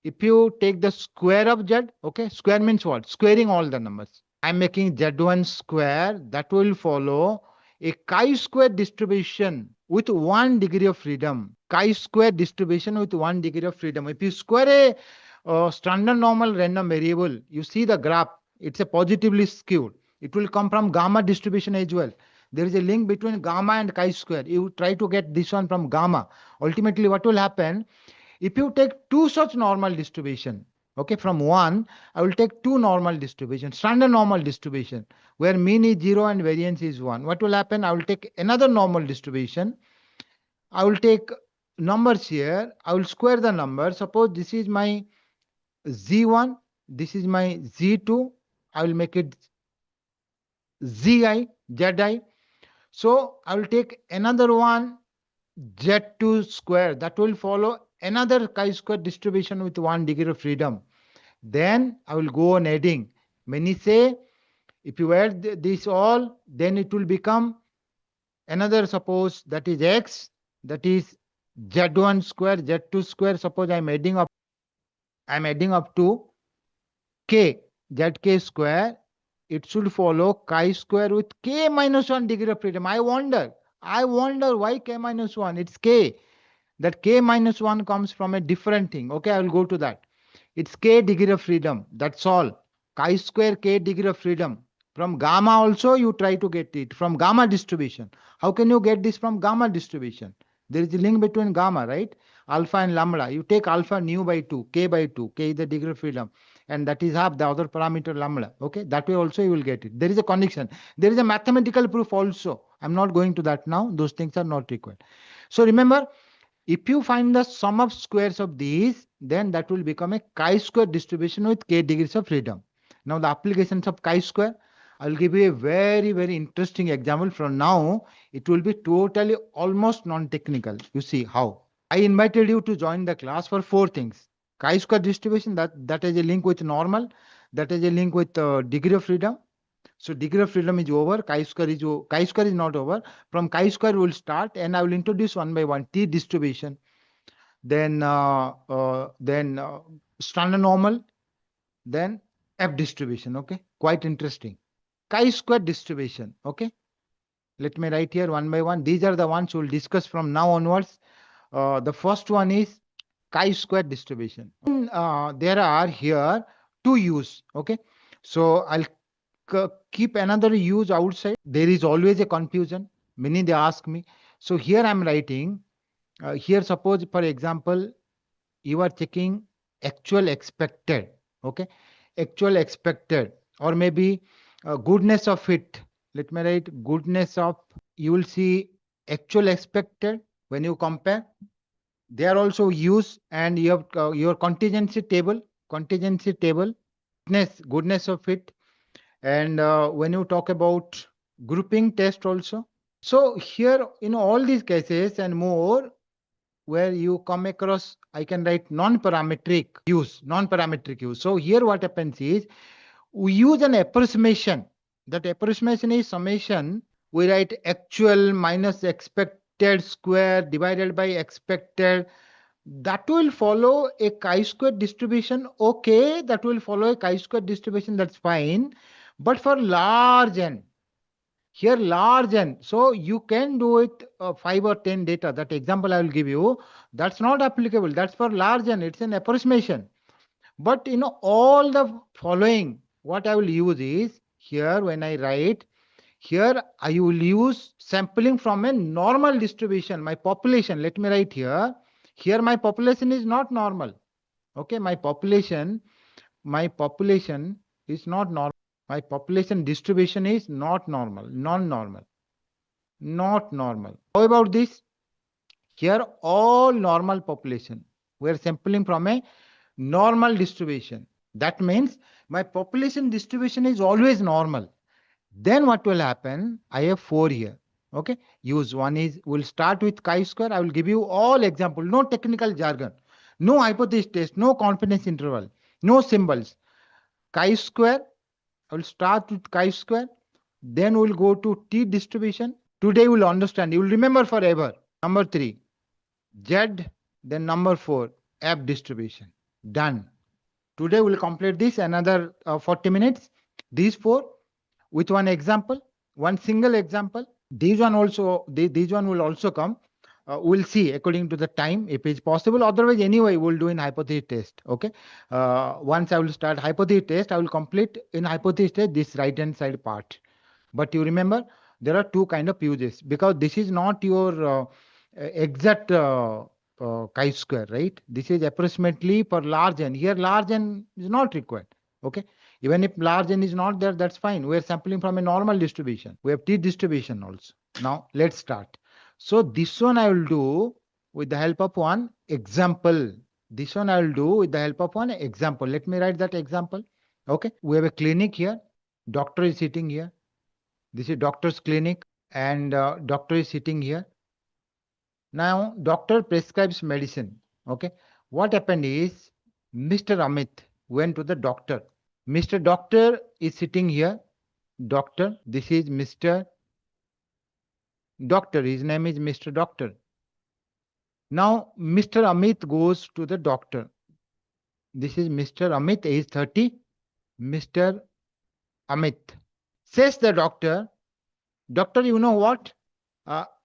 if you take the square of Z, okay, square means what? Squaring all the numbers. I'm making Z1 square, that will follow a chi-square distribution with 1 degree of freedom. Chi-square distribution with 1 degree of freedom. If you square a standard normal random variable, you see the graph, it's a positively skewed. It will come from gamma distribution as well. There is a link between gamma and chi-square. You try to get this one from gamma. Ultimately, what will happen? If you take two such normal distribution, okay, from 1, I will take two normal distribution, standard normal distribution, where mean is 0 and variance is 1. What will happen? I will take another normal distribution. I will take numbers here. I will square the number. Suppose this is my Z1, this is my Z2. I will make it Zi. So I will take another one, Z2 square. That will follow another chi-square distribution with 1 degree of freedom. Then I will go on adding. Many say, if you add this all, then it will become another, suppose that is X, that is Z1 square, Z2 square. Suppose I'm adding up to K, ZK square. It should follow chi square with K minus 1 degree of freedom. I wonder why K minus 1? It's K. That K minus 1 comes from a different thing. Okay, I will go to that. It's K degree of freedom. That's all. Chi square K degree of freedom. From gamma also you try to get it. From gamma distribution. How can you get this from gamma distribution? There is a link between gamma, right? Alpha and lambda. You take alpha nu by 2, K by 2. K is the degree of freedom. And that is half the other parameter lambda. Okay, that way also you will get it. There is a connection. There is a mathematical proof also. I'm not going to that now. Those things are not required. So remember, if you find the sum of squares of these, then that will become a chi-square distribution with K degrees of freedom. Now the applications of chi-square. I'll give you a very, very interesting example. From now, it will be totally almost non-technical. You see how. I invited you to join the class for 4 things. Chi-square distribution, that is a link with normal, that is a link with degree of freedom. So degree of freedom is over, chi-square is not over. From chi-square we'll start, and I will introduce one by one T distribution, then standard normal, then F distribution. Okay, quite interesting. Chi-square distribution. Okay, let me write here one by one. These are the ones we'll discuss from now onwards. The first one is chi-square distribution. There are here 2U's. Okay, so I'll keep another use outside. There is always a confusion. Many they ask me. So here I'm writing. Here, suppose for example, you are checking actual expected. Okay, actual expected, or maybe goodness of fit. Let me write goodness of. You will see actual expected when you compare. They are also used, and you have your contingency table. Goodness of fit. And when you talk about grouping test also. So here in all these cases and more, where you come across, I can write non-parametric use. So here what happens is, we use an approximation. That approximation is summation. We write actual minus expected square divided by expected. That will follow a chi-square distribution. Okay, that will follow a chi-square distribution. That's fine. But for large n, here large n, so you can do it 5 or 10 data. That example I will give you, that's not applicable. That's for large n. It's an approximation. But all the following, what I will use is, here when I write, here I will use sampling from a normal distribution. My population, let me write here. Here my population is not normal. Okay, my population is not normal. My population distribution is not normal, non-normal, not normal. How about this? Here all normal population. We are sampling from a normal distribution. That means my population distribution is always normal. Then what will happen? I have 4 here. Okay, use one is, we'll start with chi-square. I will give you all example, no technical jargon, no hypothesis test, no confidence interval, no symbols. Chi-square, I will start with chi-square. Then we'll go to T distribution. Today we'll understand. You will remember forever. Number 3, Z. Then number 4, F distribution. Done. Today we'll complete this another 40 minutes. These 4 with one example, one single example. These one will also come. We'll see according to the time if it's possible. Otherwise, anyway, we'll do in hypothesis test. Okay. Once I will start hypothesis test, I will complete in hypothesis test this right hand side part. But you remember, there are 2 kind of uses, because this is not your exact chi-square, right? This is approximately for large n. Here large n is not required. Okay. Even if large n is not there, that's fine. We are sampling from a normal distribution. We have T distribution also. Now let's start. So this one I will do with the help of one example. This one I will do with the help of one example. Let me write that example. Okay. We have a clinic here. Doctor is sitting here. This is doctor's clinic, and doctor is sitting here. Now, doctor prescribes medicine. Okay. What happened is, Mr. Amit went to the doctor. Mr. Doctor is sitting here. Doctor, this is Mr. Doctor. His name is Mr. Doctor. Now, Mr. Amit goes to the doctor. This is Mr. Amit, age 30. Mr. Amit. Says the doctor, Doctor, you know what?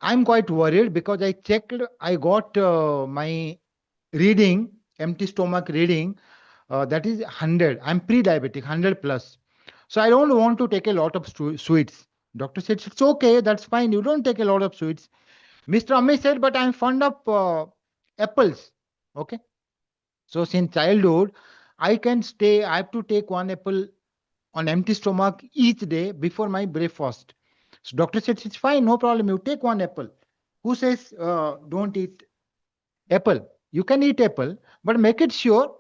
I'm quite worried because I checked, I got my reading, empty stomach reading, that is 100. I'm pre-diabetic, 100 plus. So I don't want to take a lot of sweets. Doctor said, it's okay, that's fine. You don't take a lot of sweets. Mr. Amit said, but I'm fond of apples. Okay. So since childhood, I have to take 1 apple on empty stomach each day before my breakfast. So doctor said, it's fine, no problem. You take 1 apple. Who says don't eat apple? You can eat apple, but make it sure,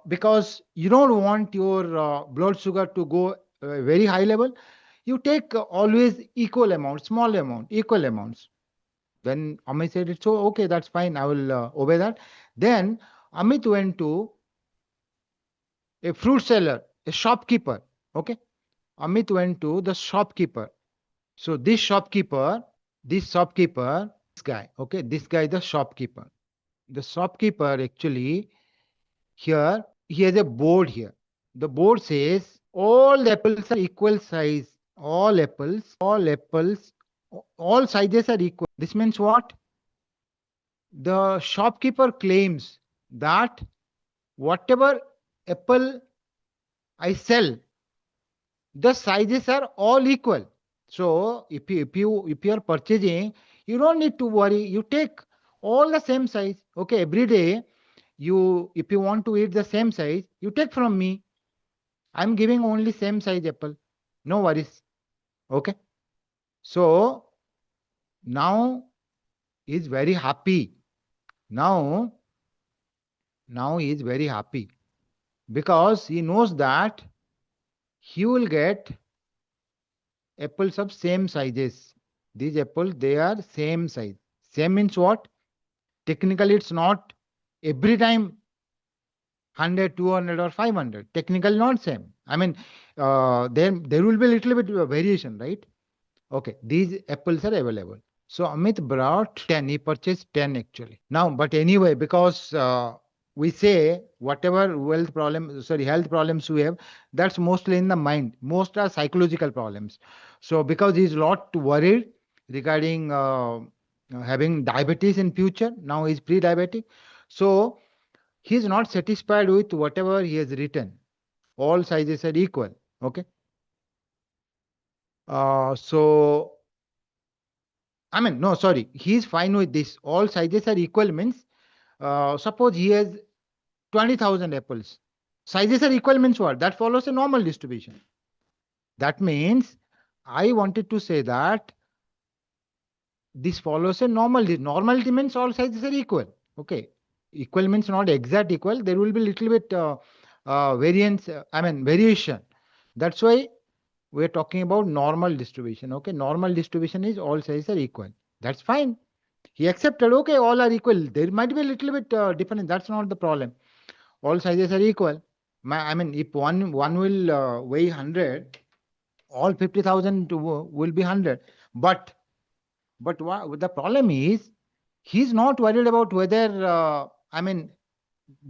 because you don't want your blood sugar to go very high level, you take always equal amount, small amount, equal amounts. Then Amit said, it's so okay, that's fine, I will obey that. Then Amit went to a fruit seller, a shopkeeper. Okay. Amit went to the shopkeeper. So this shopkeeper, this guy, okay, this guy, the shopkeeper. The shopkeeper actually here, he has a board here. The board says all apples are equal size. All sizes are equal. This means what? The shopkeeper claims that whatever apple I sell, the sizes are all equal. So if you are purchasing, you don't need to worry. You take all the same size. Okay, every day if you want to eat the same size, you take from me. I'm giving only same size apple. No worries. Okay. So now he's very happy. Now he is very happy because he knows that he will get apples of same sizes. These apples, they are same size. Same means what? Technically, it's not every time 100, 200 or 500. Technically not same. I mean, there will be a little bit of variation, right? Okay, these apples are available. So Amit brought 10. He purchased 10 actually. Now, but anyway, because we say whatever health problems we have, that's mostly in the mind. Most are psychological problems. So because he's lot worried regarding having diabetes in future, now he's pre-diabetic. So he's not satisfied with whatever he has written. All sizes are equal. Okay. So I mean, no, sorry. He's fine with this. All sizes are equal means, suppose he has 20,000 apples. Sizes are equal means what? That follows a normal distribution. That means I wanted to say that this follows a normality. Normality means all sizes are equal. Okay. Equal means not exact equal. There will be little bit variance, variation. That's why we're talking about normal distribution. Okay. Normal distribution is all sizes are equal. That's fine. He accepted, okay, all are equal. There might be a little bit different. That's not the problem. All sizes are equal. If one will weigh 100, all 50,000 will be 100. But the problem is, he's not worried about whether,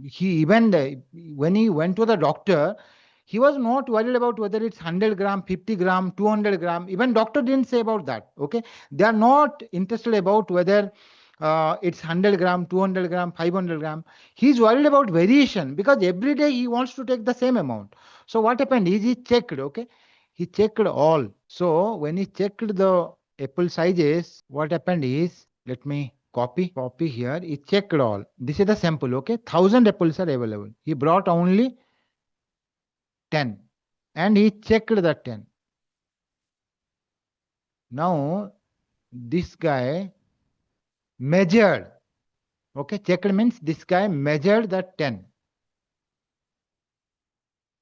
he even when he went to the doctor, he was not worried about whether it's 100 gram, 50 gram, 200 gram. Even doctor didn't say about that. Okay, they are not interested about whether it's 100 gram, 200 gram, 500 gram. He's worried about variation because every day he wants to take the same amount. So what happened is he checked. Okay, he checked all. So when he checked the apple sizes, what happened is, let me copy here. He checked all. This is the sample. Okay, 1,000 apples are available. He brought only 10 and he checked the 10. Now this guy measured. Okay, checked means this guy measured the 10.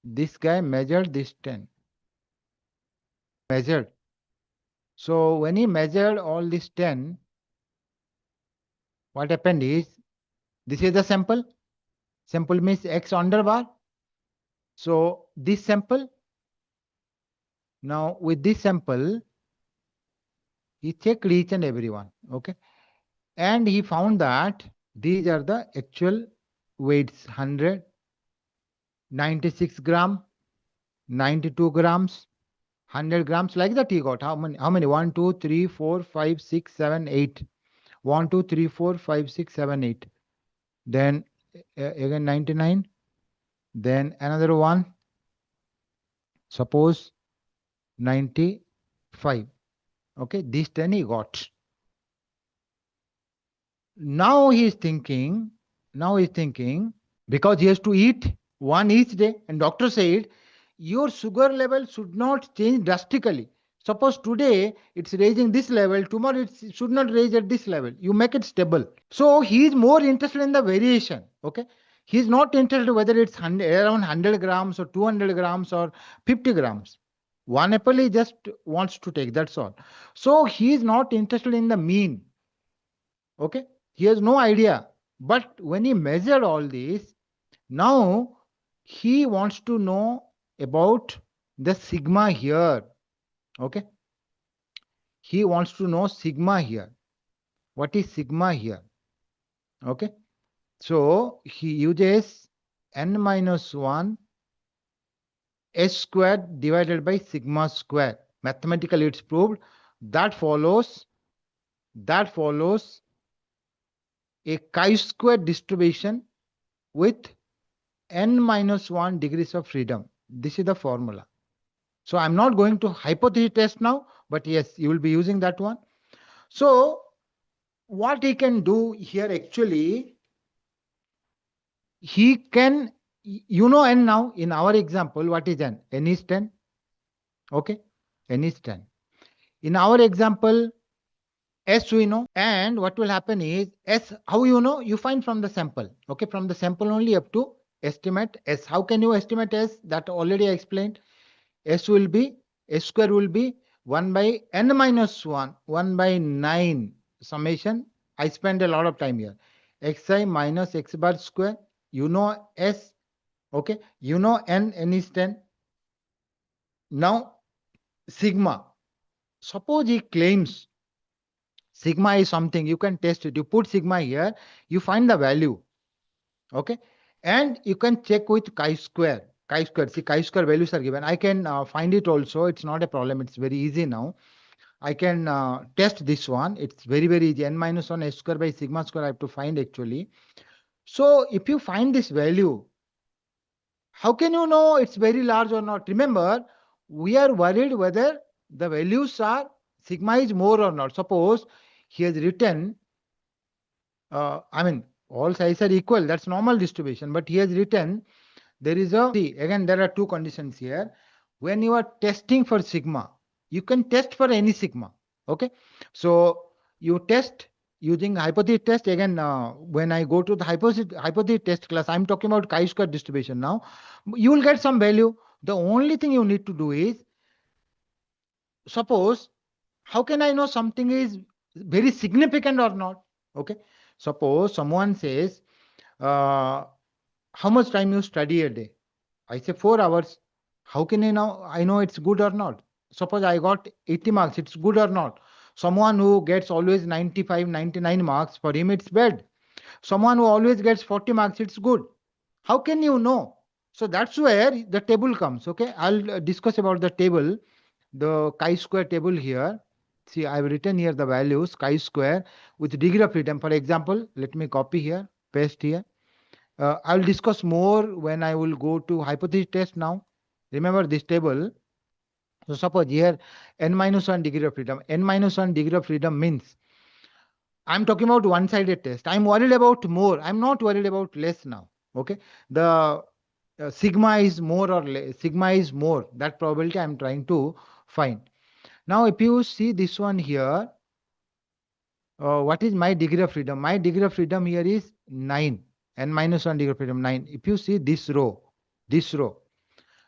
This guy measured this 10. Measured. So when he measured all this 10, what happened is, this is the sample. Sample means X under bar. So this sample, now with this sample, he checked each and every one. Okay. And he found that these are the actual weights: 100, 96 gram, 92 grams, 100 grams, like that he got. How many? 1, 2, 3, 4, 5, 6, 7, 8. 1, 2, 3, 4, 5, 6, 7, 8. Then again 99. Then another one. Suppose 95. Okay, these 10 he got. Now he is thinking, because he has to eat one each day, and doctor said your sugar level should not change drastically. Suppose today it's raising this level, tomorrow it should not raise at this level. You make it stable. So he is more interested in the variation. Okay, he is not interested whether it's around 100 grams or 200 grams or 50 grams. One apple he just wants to take, that's all. So he is not interested in the mean. Okay, he has no idea. But when he measured all this, now he wants to know about the sigma here. Okay, he wants to know sigma here. What is sigma here? Okay, so he uses n minus 1 s squared divided by sigma square. Mathematically it's proved. That follows a chi-square distribution with n minus 1 degrees of freedom. This is the formula. So I'm not going to hypothesis test now, but yes, you will be using that one. So what he can do here actually, he can, n now, in our example, what is n? N is 10. Okay, n is 10. In our example, S we know, and what will happen is S, how you know? You find from the sample. Okay, from the sample only you have to estimate S. How can you estimate S? That already I explained. S square will be 1 by n minus 1, 1 by 9 summation. I spend a lot of time here. Xi minus x bar square. You know S. Okay, you know n is 10. Now, sigma. Suppose he claims sigma is something, you can test it. You put sigma here, you find the value. Okay, and you can check with chi-square. Chi-square, see, chi-square values are given. I can find it also. It's not a problem. It's very easy now. I can test this one. It's very, very easy. N minus 1 s square by sigma square I have to find actually. So if you find this value, how can you know it's very large or not? Remember, we are worried whether the values are sigma is more or not. Suppose he has written, all sizes are equal. That's normal distribution. But he has written, there is a, see, again, there are two conditions here. When you are testing for sigma, you can test for any sigma. Okay, so you test using hypothesis test. Again, when I go to the hypothesis test class, I'm talking about chi-square distribution now. You will get some value. The only thing you need to do is, suppose, how can I know something is very significant or not? Okay, suppose someone says, how much time you study a day? I say 4 hours. How can I know it's good or not? Suppose I got 80 marks, it's good or not? Someone who gets always 95, 99 marks, for him it's bad. Someone who always gets 40 marks, it's good. How can you know? So that's where the table comes. Okay, I'll discuss about the table, the chi-square table here. See, I've written here the values chi-square with degree of freedom. For example, let me copy here, paste here. I will discuss more when I will go to hypothesis test now. Remember this table. So suppose here n minus 1 degree of freedom. N minus 1 degree of freedom means I'm talking about one-sided test. I'm worried about more. I'm not worried about less now. Okay. The sigma is more or less. Sigma is more. That probability I'm trying to find. Now, if you see this one here, what is my degree of freedom? My degree of freedom here is 9. N minus 1 degree of freedom 9. If you see this row.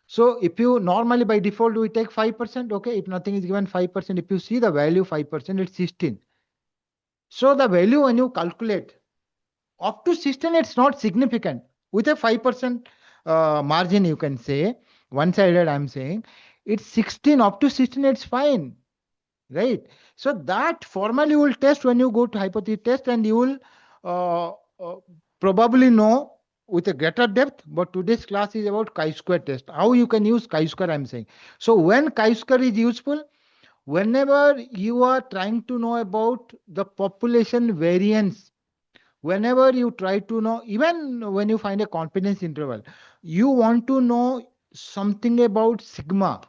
So if you normally by default we take 5%, okay, if nothing is given 5%, if you see the value 5%, it's 16. So the value when you calculate up to 16, it's not significant. With a 5% margin, you can say, one-sided I'm saying, it's 16, up to 16, it's fine, right? So that formally you will test when you go to hypothesis test, and you will uh, probably know with a greater depth. But today's class is about chi-square test. How you can use chi-square I'm saying. So when chi-square is useful, whenever you are trying to know about the population variance, whenever you try to know, even when you find a confidence interval, you want to know something about sigma,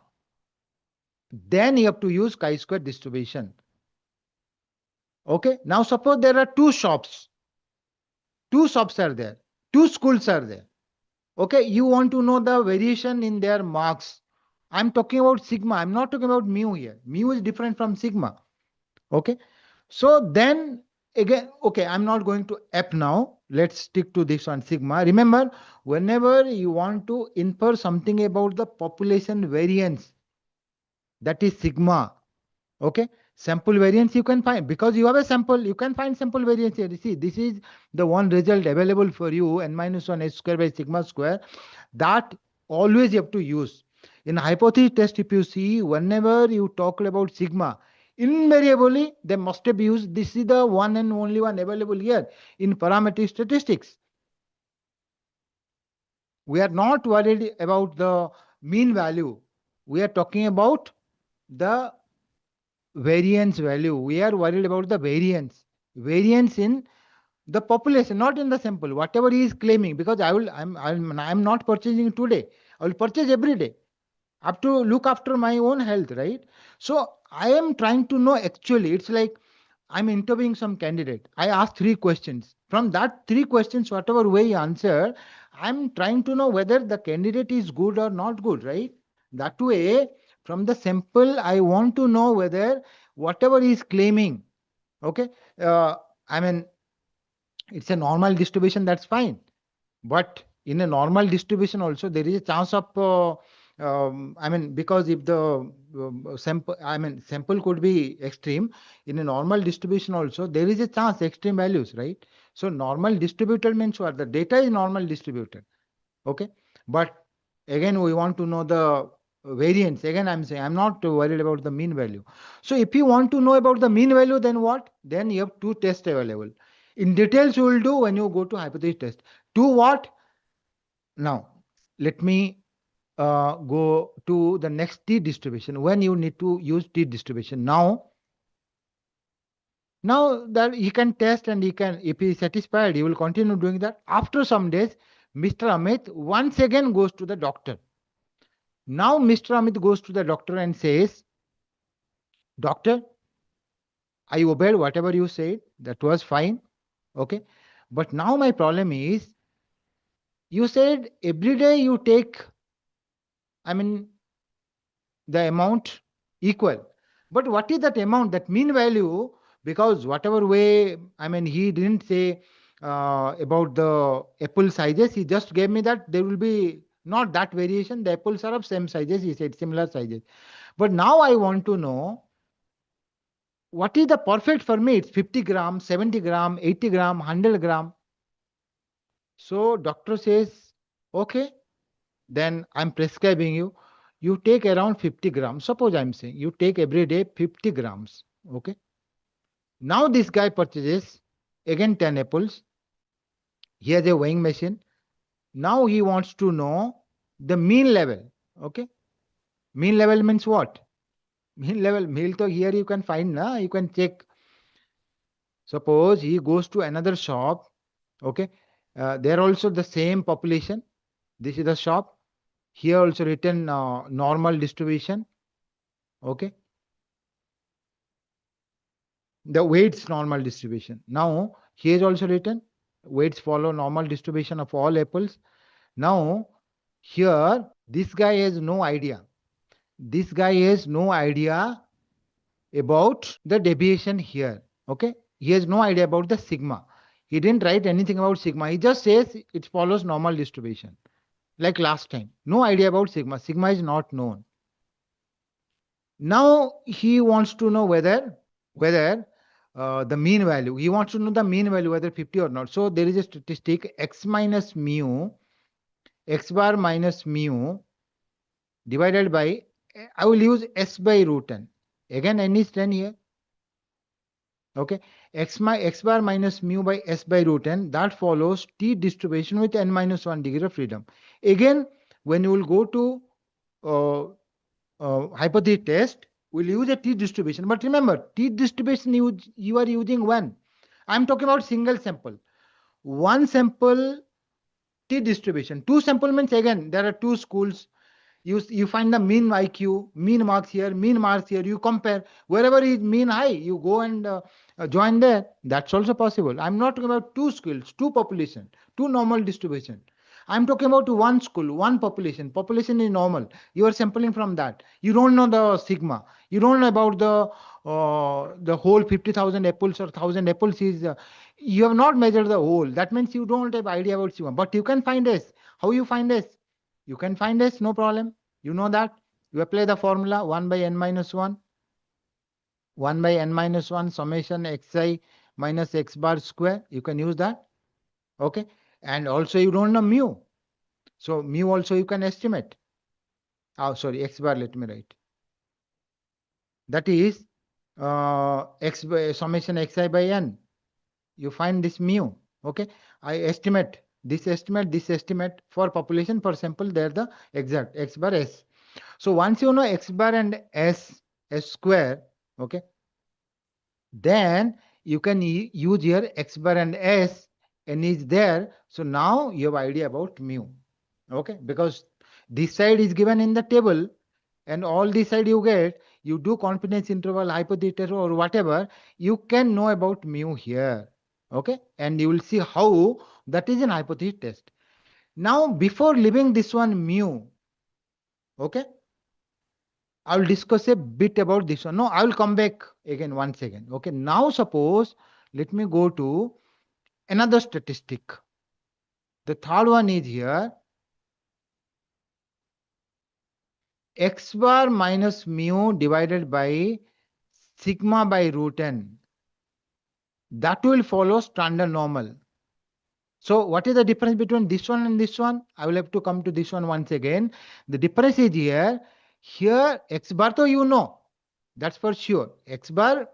then you have to use chi-square distribution. Okay, now suppose there are two shops are there, two schools are there. Okay, you want to know the variation in their marks. I'm talking about sigma, I'm not talking about mu here. Mu is different from sigma. Okay, so then again, okay, I'm not going to F now. Let's stick to this one, sigma. Remember, whenever you want to infer something about the population variance, that is sigma. Okay, sample variance you can find because you have a sample, you can find sample variance here. You see, this is the one result available for you, n minus 1 h square by sigma square, that always you have to use. In hypothesis test, if you see, whenever you talk about sigma, invariably they must have used, this is the one and only one available here in parametric statistics. We are not worried about the mean value. We are talking about the variance value. We are worried about the variance. Variance in the population, not in the sample. Whatever he is claiming, because I'm not purchasing today. I will purchase every day. I have to look after my own health, right? So I am trying to know actually. It's like I'm interviewing some candidate. I ask three questions. From that three questions, whatever way he answer, I'm trying to know whether the candidate is good or not good, right? That way, from the sample, I want to know whether whatever he is claiming, okay, I mean, it's a normal distribution, that's fine. But in a normal distribution also, there is a chance of, I mean, because if the sample, I mean, sample could be extreme, in a normal distribution also, there is a chance extreme values, right? So normal distributed means what? The data is normal distributed. Okay. But again, we want to know the variance. Again, I'm saying I'm not worried about the mean value. So if you want to know about the mean value, then what? Then you have two tests available. In details, you will do when you go to hypothesis test. Do what? Now, let me go to the next t distribution when you need to use t distribution. Now that he can test and he can, if he is satisfied, he will continue doing that. After some days, Mr. Amit once again goes to the doctor. Now Mr. Amit goes to the doctor and says, Doctor, I obeyed whatever you said. That was fine. Okay. But now my problem is, you said every day you take, I mean, the amount equal. But what is that amount, that mean value? Because whatever way, I mean, he didn't say about the apple sizes. He just gave me that there will be not that variation. The apples are of same sizes. He said similar sizes. But now I want to know what is the perfect for me. It's 50 gram, 70 gram, 80 gram, 100 gram. So doctor says, okay, then I'm prescribing you. You take around 50 grams. Suppose I'm saying you take every day 50 grams. Okay. Now this guy purchases again 10 apples. He has a weighing machine. Now he wants to know the mean level. Okay. Mean level means what? Mean level, meal to here you can find, na? You can check. Suppose he goes to another shop. Okay. There also the same population. This is the shop. Here also written normal distribution. Okay. The weights normal distribution. Now here is also written weights follow normal distribution of all apples. Now here this guy has no idea. This guy has no idea about the deviation here. Okay. He has no idea about the sigma. He didn't write anything about sigma. He just says it follows normal distribution. Like last time. No idea about sigma. Sigma is not known. Now he wants to know whether the mean value. He wants to know the mean value whether 50 or not. So there is a statistic x minus mu, x bar minus mu divided by, I will use s by root n. Again, n is 10 here. Okay, x bar minus mu by s by root n, that follows t distribution with n minus 1 degree of freedom. Again, when you will go to hypothesis test, we'll use a t distribution. But remember, t distribution you are using when? I'm talking about single sample. One sample t distribution. Two sample means again, there are two schools. You find the mean IQ, mean marks here, mean marks here. You compare wherever is mean high, you go and join there. That's also possible. I'm not talking about two schools, two population, two normal distribution. I'm talking about one school, one population. Population is normal. You are sampling from that. You don't know the sigma. You don't know about the whole 50,000 apples or 1,000 apples is. You have not measured the whole. That means you don't have idea about sigma. But you can find S. How you find S? You can find S, no problem. You know that. You apply the formula 1 by n minus 1, 1 by n minus 1 summation xi minus x bar square. You can use that. Okay. And also you don't know mu. So mu also you can estimate. Oh, sorry, x bar, let me write. That is x by summation xi by n. You find this mu. Okay. I estimate this estimate for population per sample. They're the exact x bar s. So once you know x bar and s square, okay, then you can use here x bar and s, n is there. So now you have idea about mu. Okay, because this side is given in the table and all this side you get, you do confidence interval, hypothesis or whatever, you can know about mu here. Okay, and you will see how that is an hypothesis test. Now before leaving this one mu, okay, I will discuss a bit about this one. No, I will come back again one second. Okay, now suppose let me go to another statistic. The third one is here x bar minus mu divided by sigma by root n. That will follow standard normal. So what is the difference between this one and this one? I will have to come to this one once again. The difference is here. Here x bar, so you know, that's for sure. X bar,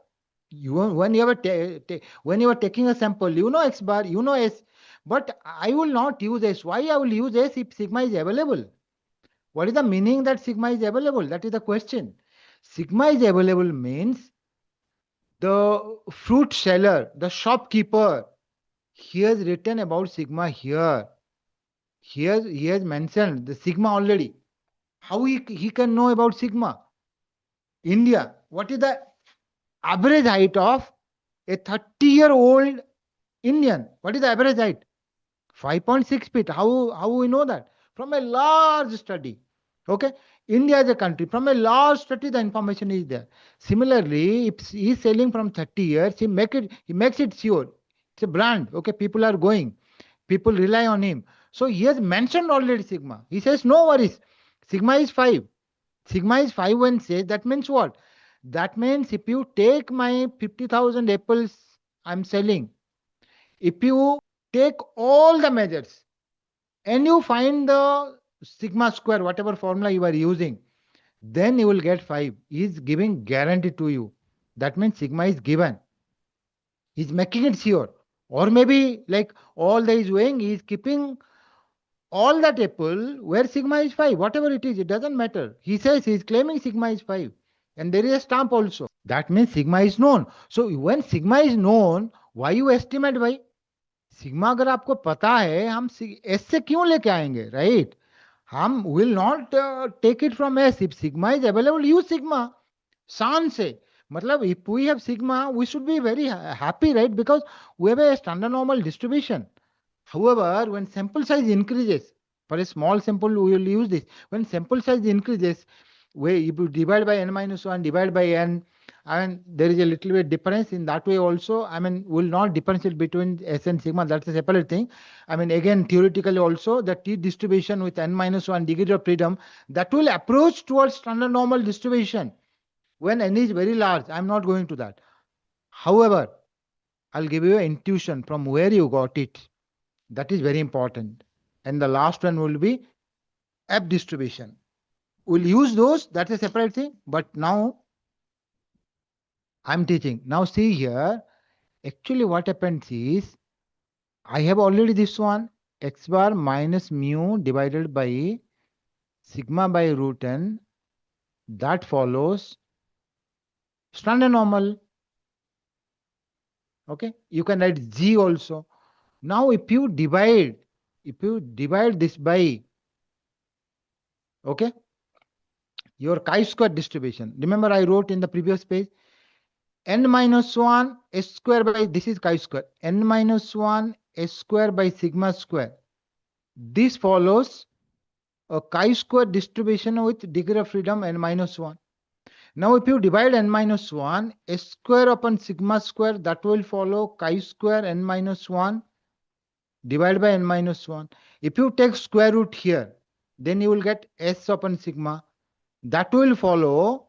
when you are taking a sample, you know x bar, you know s. But I will not use s. Why I will use s if sigma is available? What is the meaning that sigma is available? That is the question. Sigma is available means the fruit seller, the shopkeeper, he has written about sigma here. He has mentioned the sigma already. How he can know about sigma? India. What is the average height of a 30-year-old Indian? What is the average height? 5.6 feet. How we know that? From a large study. Okay. India is a country. From a large study, the information is there. Similarly, if he is selling from 30 years, he makes it sure. It's a brand. Okay. People are going. People rely on him. So he has mentioned already sigma. He says, no worries. Sigma is 5. Sigma is 5 when says, that means what? That means if you take my 50,000 apples I'm selling, if you take all the measures and you find the sigma square, whatever formula you are using, then you will get 5. He is giving guarantee to you. That means sigma is given. He is making it sure. Or maybe like all that is weighing, he is keeping all that apple where sigma is 5. Whatever it is, it doesn't matter. He says he is claiming sigma is 5. And there is a stamp also. That means sigma is known. So when sigma is known, why you estimate by? Sigma अगर आपको पता है हम S से क्यों लेके आएंगे right हम will not take it from S if sigma is available use sigma शान से मतलब if we have sigma we should be very happy right because we have a standard normal distribution. However, when sample size increases, for a small sample, we will use this. When sample size increases, if you divide by n minus 1, divide by n, and there is a little bit difference in that way also. I mean, we'll not differentiate between S and sigma. That's a separate thing. I mean, again, theoretically also, the t distribution with n minus 1 degree of freedom, that will approach towards standard normal distribution. When n is very large, I'm not going to that. However, I'll give you an intuition from where you got it. That is very important. And the last one will be F distribution. We'll use those, that's a separate thing. But now I'm teaching. Now see here, actually what happens is, I have already this one, x bar minus mu divided by sigma by root n. That follows standard normal. Okay, you can write G also. Now if you divide this by, okay, your chi-square distribution. Remember I wrote in the previous page, n minus 1 s square by, this is chi-square, n minus 1 s square by sigma square. This follows a chi-square distribution with degree of freedom n minus 1. Now if you divide n minus 1, s square upon sigma square, that will follow chi-square n minus 1 divided by n minus 1. If you take square root here, then you will get s upon sigma. that will follow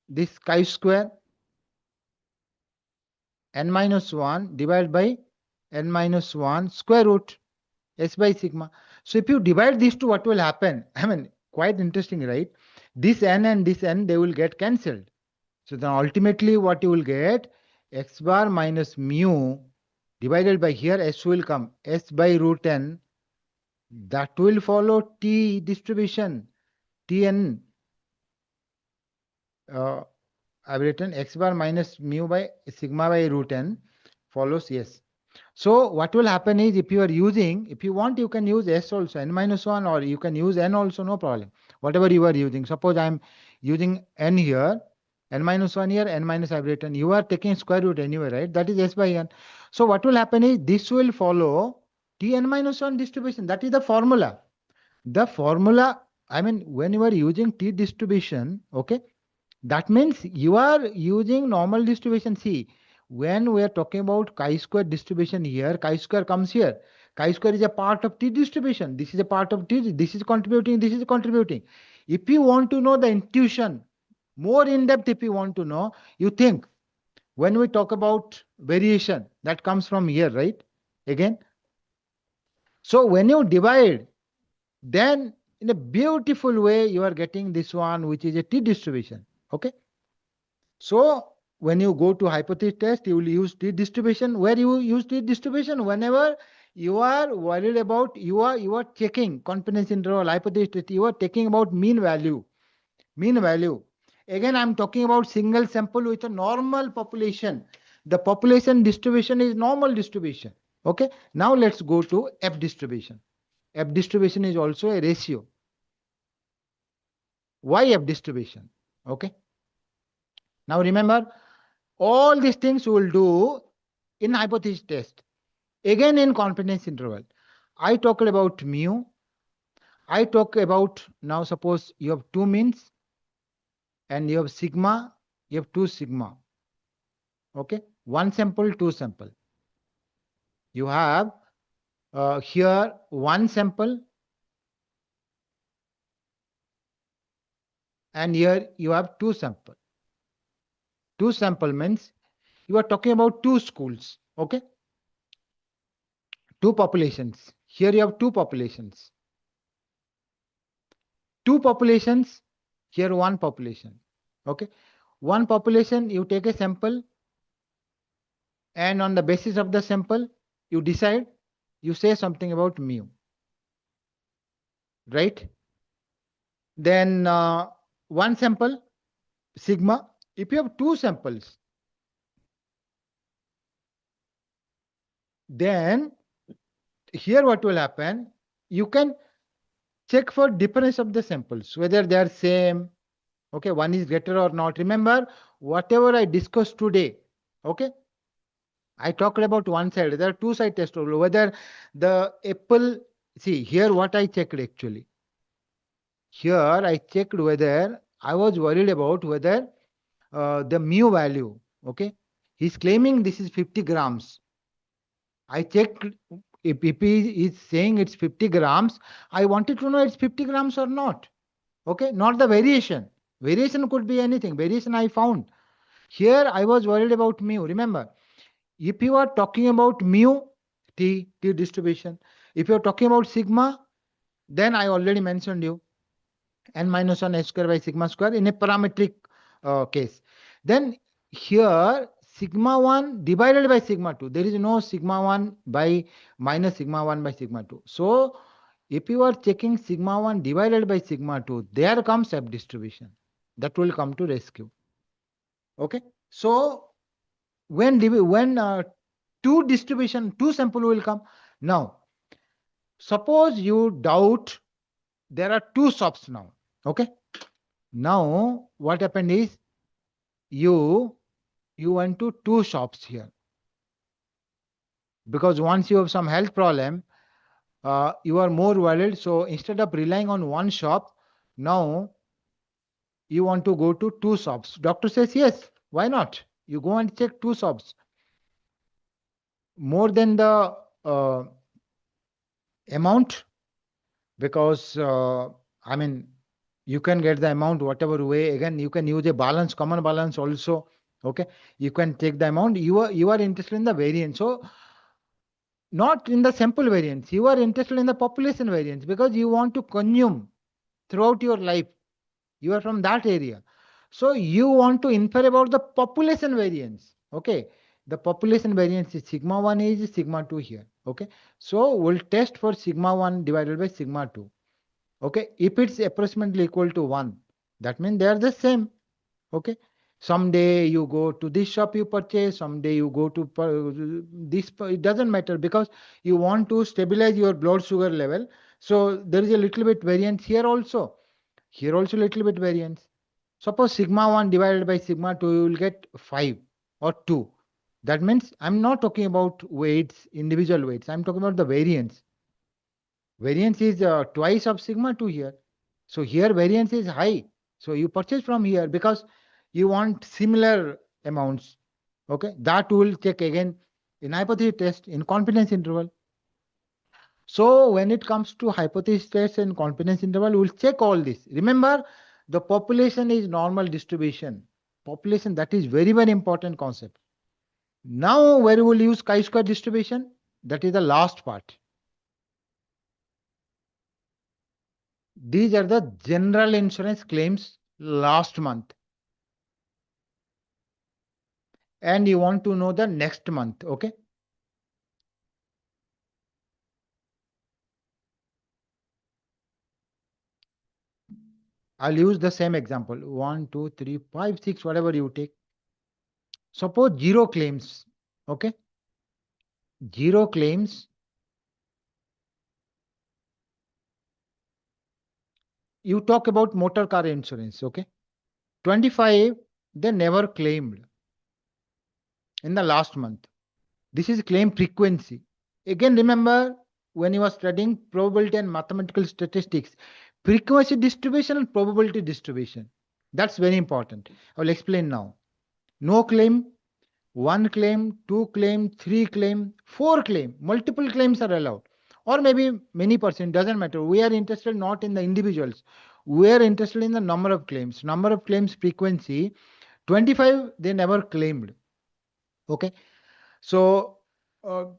this chi-square n minus 1 divided by n minus 1 square root s by sigma. So if you divide these two, what will happen? I mean, quite interesting, right? This n and this n, they will get cancelled. So then ultimately what you will get, x bar minus mu divided by, here s will come, s by root n, that will follow t distribution, tn. I've written x bar minus mu by sigma by root n follows s. So what will happen is, if you are using, if you want, you can use s also, n minus 1, or you can use n also, no problem. Whatever you are using. Suppose I am using n here, n minus 1 here, n minus I've written. You are taking square root anyway, right? That is s by n. So what will happen is, this will follow tn minus 1 distribution. That is the formula. The formula, I mean, when you are using t distribution, okay, that means you are using normal distribution. See, when we are talking about chi-square distribution here, chi-square comes here. Chi-square is a part of t distribution. This is a part of t. This is contributing. This is contributing. If you want to know the intuition, more in depth, if you want to know, you think when we talk about variation, that comes from here, right? Again. So when you divide, then in a beautiful way, you are getting this one, which is a t distribution. Okay. So when you go to hypothesis test, you will use t distribution. Where you use t distribution? Whenever you are worried about, you are checking confidence interval, hypothesis test, you are taking about mean value. Mean value. Again, I'm talking about single sample with a normal population. The population distribution is normal distribution. Okay. Now let's go to F distribution. F distribution is also a ratio. Why F distribution? Okay. Now remember, all these things we will do in hypothesis test. Again, in confidence interval. I talked about mu. I talk about, now suppose you have two means and you have sigma, you have two sigma. Okay. One sample, two sample. You have here one sample, and here you have two sample. Two sample means you are talking about two schools. Okay. Two populations. Here you have two populations. Two populations, here one population. Okay. One population, you take a sample, and on the basis of the sample, you decide, you say something about mu. Right? Then one sample, sigma. If you have two samples, then here what will happen? You can check for difference of the samples, whether they are same. Okay, one is greater or not. Remember, whatever I discussed today, okay, I talked about one side. There are two side test also. Whether the apple, see here what I checked actually. Here I checked whether I was worried about whether the mu value. Okay, he's claiming this is 50 grams. I checked, if he is saying it's 50 grams, I wanted to know it's 50 grams or not. Okay, not the variation. Variation could be anything. Variation I found. Here I was worried about mu. Remember, if you are talking about mu, t distribution. If you are talking about sigma, then I already mentioned you, n minus 1 h square by sigma square in a parametric case. Then here sigma 1 divided by sigma 2. There is no sigma 1 by minus sigma 1 by sigma 2. So if you are checking sigma 1 divided by sigma 2, there comes F distribution. That will come to rescue. Okay. So when two distribution, two sample will come. Now, suppose you doubt, there are two shops now. Okay. Now, what happened is you went to two shops here, because once you have some health problem, you are more worried. So instead of relying on one shop, now you want to go to two shops. Doctor says yes. Why not? You go and check two shops. More than the amount, because I mean, you can get the amount whatever way. Again, you can use a balance, common balance also. Okay, you can take the amount. You are interested in the variance. So not in the sample variance. You are interested in the population variance because you want to consume throughout your life. You are from that area. So you want to infer about the population variance. Okay. The population variance is sigma 1 is sigma 2 here. Okay. So we'll test for sigma 1 divided by sigma 2. Okay. If it's approximately equal to 1, that means they are the same. Okay. Someday you go to this shop, you purchase, someday you go to this, it doesn't matter because you want to stabilize your blood sugar level. So there is a little bit variance here also. Here also little bit variance. Suppose sigma 1 divided by sigma 2, you will get 5 or 2. That means I'm not talking about weights, individual weights. I'm talking about the variance. Variance is twice of sigma 2 here. So here variance is high. So you purchase from here because you want similar amounts. Okay, that will check again in hypothesis test in confidence interval. So when it comes to hypothesis test and confidence interval, we'll check all this. Remember, the population is normal distribution. Population, that is very, very important concept. Now, where we'll use chi-square distribution? That is the last part. These are the general insurance claims last month. And you want to know the next month, okay? I'll use the same example. 1, 2, 3, 5, 6, whatever you take. Suppose 0 claims, okay? 0 claims. You talk about motor car insurance, okay? 25, they never claimed in the last month. This is claim frequency. Again, remember when you are studying probability and mathematical statistics, frequency distribution and probability distribution. That's very important. I will explain now. No claim, 1 claim, 2 claim, 3 claim, 4 claim, multiple claims are allowed. Or maybe many percent, doesn't matter. We are interested not in the individuals. We are interested in the number of claims. Number of claims frequency, 25, they never claimed. Okay. So, I'll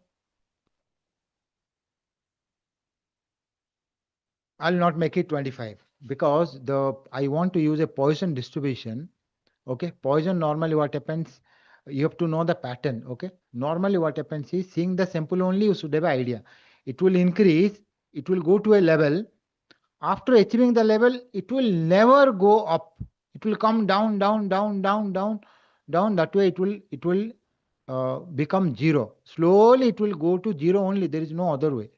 not make it 25 because I want to use a Poisson distribution. Okay. Poisson, normally what happens, you have to know the pattern. Okay. Normally what happens is seeing the sample only, you should have an idea. It will increase, it will go to a level. After achieving the level, it will never go up. It will come down, down, down, down, down, down. That way it will become 0. Slowly it will go to 0 only. There is no other way.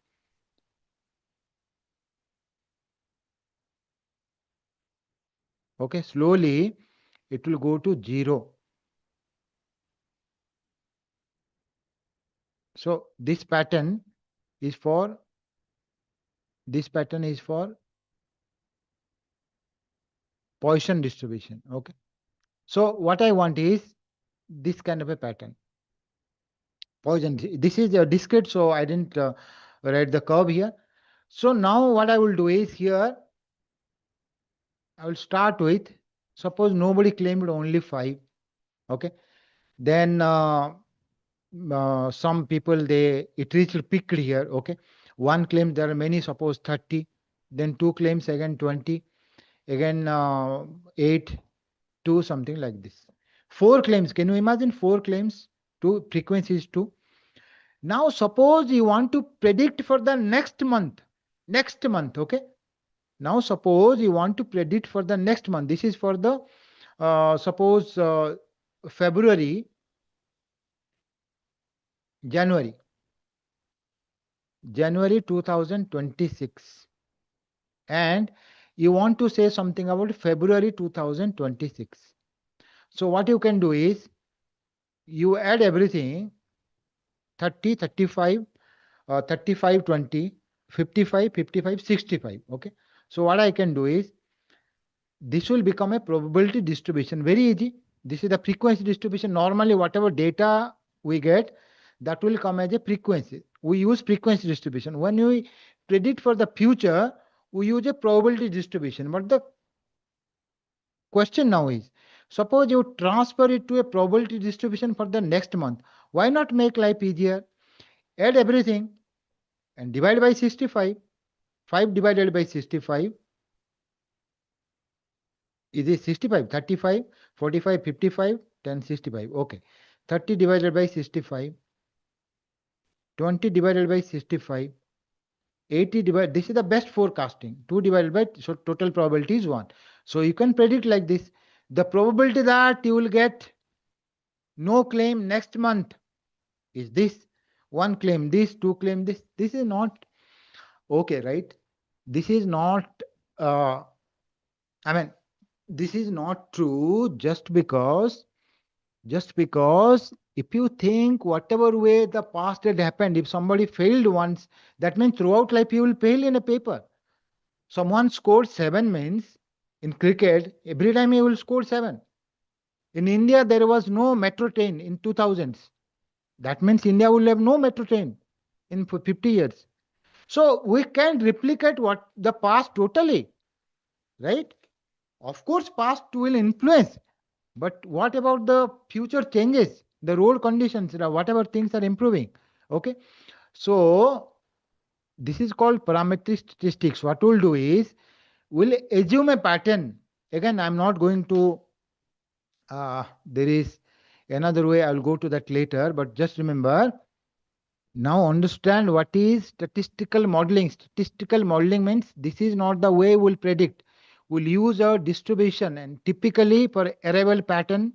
Okay, slowly it will go to 0. So this pattern is for Poisson distribution. Okay. So what I want is this kind of a pattern. Poisson. This is a discrete, so I didn't write the curve here. So now what I will do is here, I will start with, suppose nobody claimed only 5. Okay. Then some people, it reached peaked here. Okay. 1 claim, there are many, suppose 30. Then 2 claims, again 20. Again 8, 2, something like this. 4 claims. Can you imagine 4 claims? 2 frequencies 2. Now suppose you want to predict for the next month. Next month, okay? Now suppose you want to predict for the next month. This is for the suppose February, January 2026. And you want to say something about February 2026. So what you can do is you add everything 30, 35, 35, 20, 55, 55, 65. Okay. So what I can do is this will become a probability distribution. Very easy. This is the frequency distribution. Normally, whatever data we get, that will come as a frequency. We use frequency distribution. When we predict for the future, we use a probability distribution. But the question now is, suppose you transfer it to a probability distribution for the next month. Why not make life easier? Add everything and divide by 65. 5 divided by 65 is it 65, 35, 45, 55, 10, 65. Okay. 30 divided by 65, 20 divided by 65, 80 divided, this is the best forecasting. 2 divided by, so total probability is 1. So you can predict like this. The probability that you will get no claim next month is this. One claim this, two claim this. This is not okay, right? This is not, I mean, this is not true just because if you think whatever way the past had happened, if somebody failed once, that means throughout life he will fail in a paper. Someone scored 7 means in cricket, every time he will score 7. In India, there was no metro train in 2000s. That means India will have no metro train in 50 years. So we can replicate what the past totally, right? Of course, past will influence, but what about the future changes, the role conditions, whatever things are improving? Okay, so this is called parametric statistics. What we'll do is we'll assume a pattern. Again, I'm not going to. There is another way. I'll go to that later. But just remember, now understand what is statistical modeling. Statistical modeling means this is not the way we'll predict. We'll use a distribution, and typically for arrival pattern,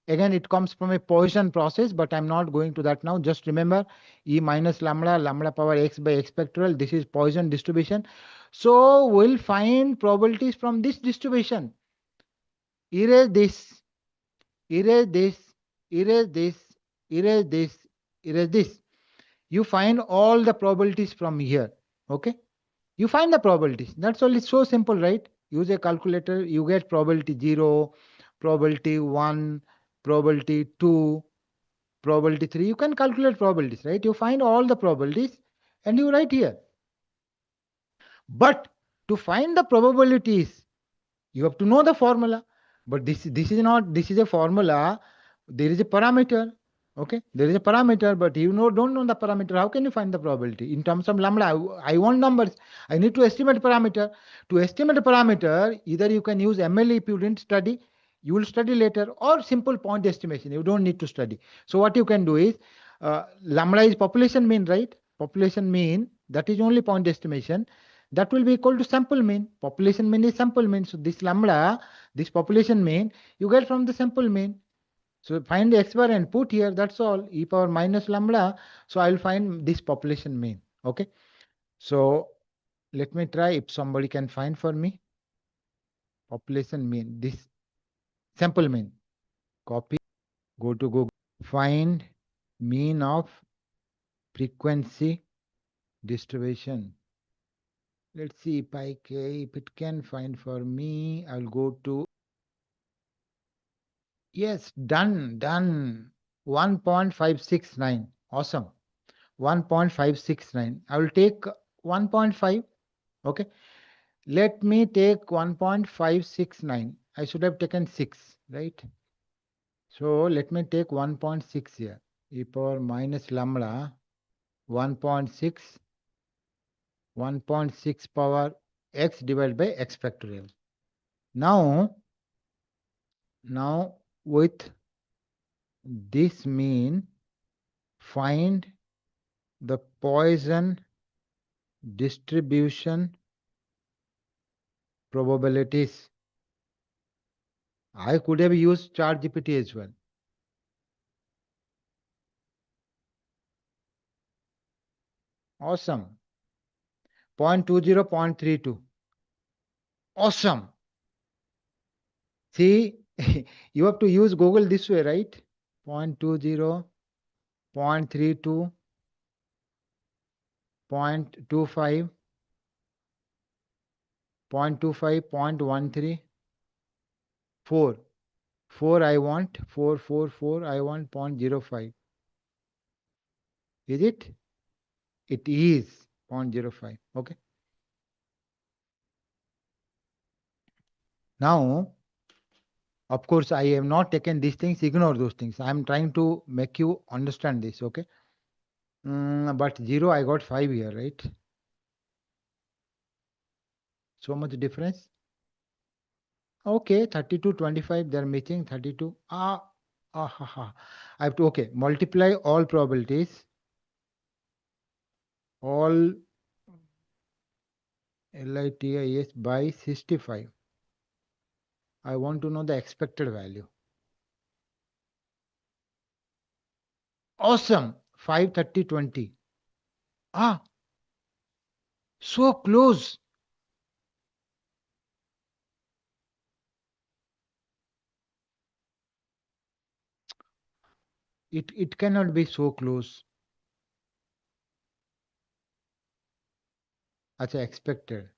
again it comes from a Poisson process, but I'm not going to that now. Just remember E minus lambda, lambda power x by x factorial. This is Poisson distribution. So we'll find probabilities from this distribution. Erase this, erase this, erase this, erase this, erase this. You find all the probabilities from here. Okay, you find the probabilities. That's all. It's so simple, right? Use a calculator, you get probability 0, probability 1, probability 2, probability 3. You can calculate probabilities, right? You find all the probabilities and you write here. But to find the probabilities, you have to know the formula. But this is not, this is a formula. There is a parameter. Okay, there is a parameter, but you don't know the parameter. How can you find the probability in terms of lambda? I want numbers. I need to estimate parameter. To estimate a parameter, either you can use MLE if you didn't study, you will study later, or simple point estimation. You don't need to study. So what you can do is, lambda is population mean, right? Population mean, that is only point estimation. That will be equal to sample mean. Population mean is sample mean. So this lambda, this population mean, you get from the sample mean. So find the x bar and put here, that's all, e power minus lambda. So I'll find this population mean. Okay. So let me try if somebody can find for me population mean, this sample mean. Copy, go to Google, find mean of frequency distribution. Let's see if it can find for me. I'll go to, yes, done. 1.569. Awesome. 1.569. I will take 1.5. Okay. Let me take 1.569. I should have taken 6, right? So let me take 1.6 here. E power minus lambda 1.6, 1.6 power x divided by x factorial. Now with this mean, find the Poisson distribution probabilities. I could have used ChatGPT as well. Awesome. 0.20, 0.32. Awesome. See, you have to use Google this way, right? 0.20, 0.32, 0.25, 0.25, 0.13, 4. 4 I want, 4, 4, 4, I want 0.05. Is it? It is 0.05. Okay. Now, Of course, I have not taken these things, ignore those things. I am trying to make you understand this, okay? But 0, I got 5 here, right? So much difference. Okay, 32, 25, they're matching 32. Ha, ha. I have to, okay, multiply all probabilities, all LITIS by 65. I want to know the expected value. Awesome. 5, 30, 20. So close. It cannot be so close. Acha, expected.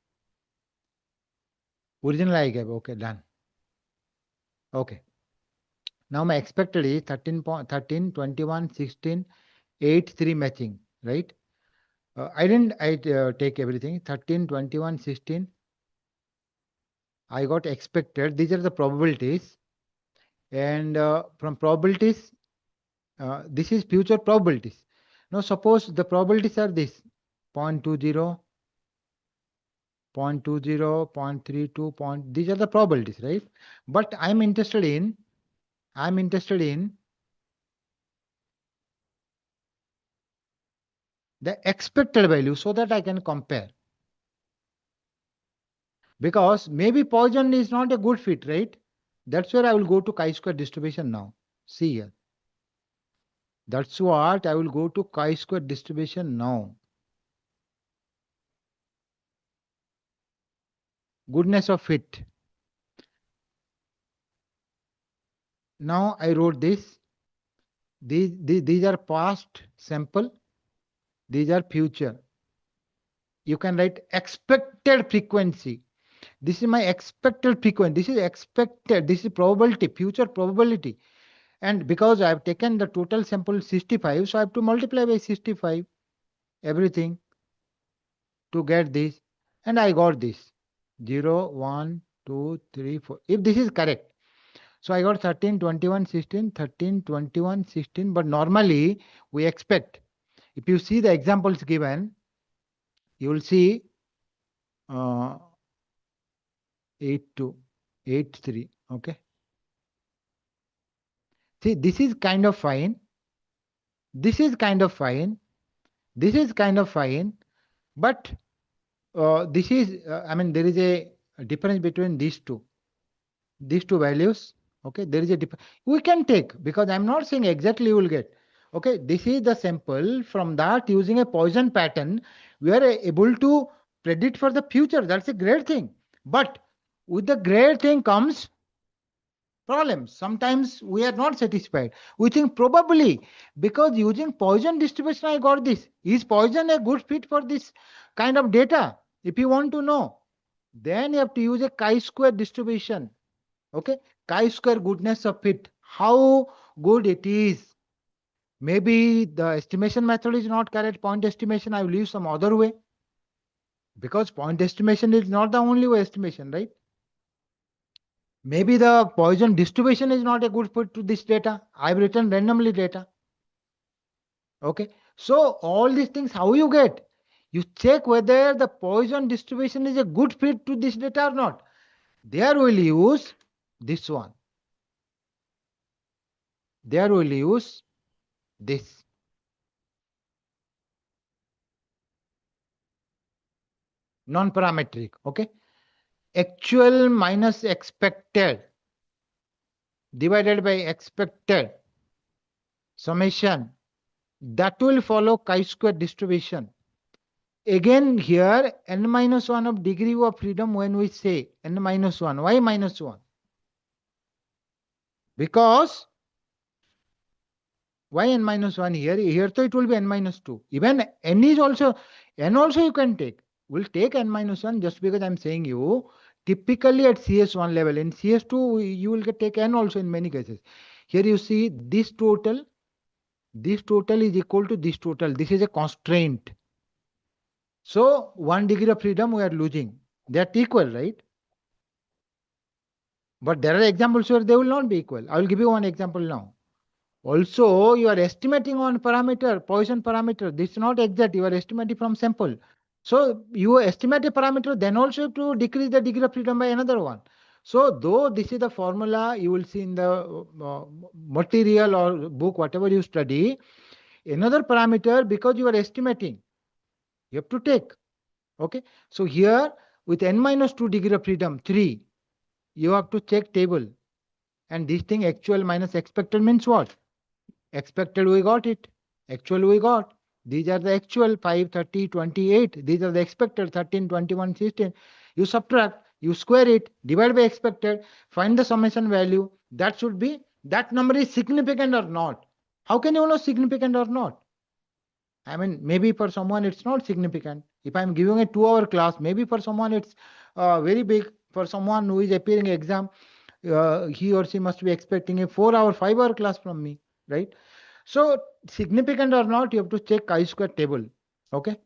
Original I gave. Okay, done. Okay. Now my expected is 13, 21, 16, 8, 3 matching, right? I didn't take everything. 13, 21, 16. I got expected. These are the probabilities. And from probabilities, this is future probabilities. Now suppose the probabilities are this. 0.20, 0.20, 0.32, these are the probabilities, right? But I'm interested in the expected value so that I can compare. Because maybe Poisson is not a good fit, right? That's where I will go to chi-square distribution now. See here. That's what I will go to chi-square distribution now. Goodness of fit. Now I wrote this. These are past sample. These are future. You can write expected frequency. This is my expected frequency. This is expected. This is probability, future probability. And because I have taken the total sample 65, so I have to multiply by 65 everything to get this. And I got this 0, 1, 2, 3, 4. If this is correct, so I got 13, 21, 16, 13, 21, 16. But normally we expect, if you see the examples given, you will see 8, 2, 8, 3. Okay. See, this is kind of fine. This is kind of fine. This is kind of fine. But this is, I mean, there is a difference between these two values. Okay, there is a difference. We can take, because I'm not saying exactly you will get. Okay, this is the sample. From that, using a Poisson pattern, we are able to predict for the future. That's a great thing. But with the great thing comes problems. Sometimes we are not satisfied. We think probably because using Poisson distribution, I got this. Is Poisson a good fit for this kind of data? If you want to know, then you have to use a chi-square distribution. Okay, chi-square goodness of fit. How good it is. Maybe the estimation method is not correct. Point estimation, I will use some other way. Because point estimation is not the only way estimation, right? Maybe the Poisson distribution is not a good fit to this data. I've written randomly data. Okay. So all these things, how you get? You check whether the Poisson distribution is a good fit to this data or not. There will use this one. There will use this. Non-parametric. Okay. Actual minus expected divided by expected summation. That will follow chi-square distribution. Again here, n minus 1 of degree of freedom when we say n minus 1. Why minus 1? Because why n minus 1 here? Here so it will be n minus 2. Even n is also, n also you can take. We'll take n minus 1 just because I'm saying you, typically at CS1 level. In CS2, you will take n also in many cases. Here you see this total is equal to this total. This is a constraint. So 1 degree of freedom we are losing. They are equal, right? But there are examples where they will not be equal. I will give you one example now. Also, you are estimating on parameter, Poisson parameter. This is not exact. You are estimating from sample. So you estimate a parameter, then also you have to decrease the degree of freedom by another one. So though this is the formula you will see in the material or book, whatever you study, another parameter because you are estimating, you have to take. Okay. So here with n minus 2 degree of freedom, 3, you have to check table. And this thing actual minus expected means what? Expected we got it. Actual we got. These are the actual 5, 30, 28. These are the expected 13, 21, 16. You subtract, you square it, divide by expected, find the summation value. That should be, that number is significant or not. How can you know significant or not? I mean, maybe for someone it's not significant. If I'm giving a 2-hour class, maybe for someone it's very big. For someone who is appearing exam, he or she must be expecting a 4-hour, 5-hour class from me, right? So significant or not, you have to check chi-square table, okay?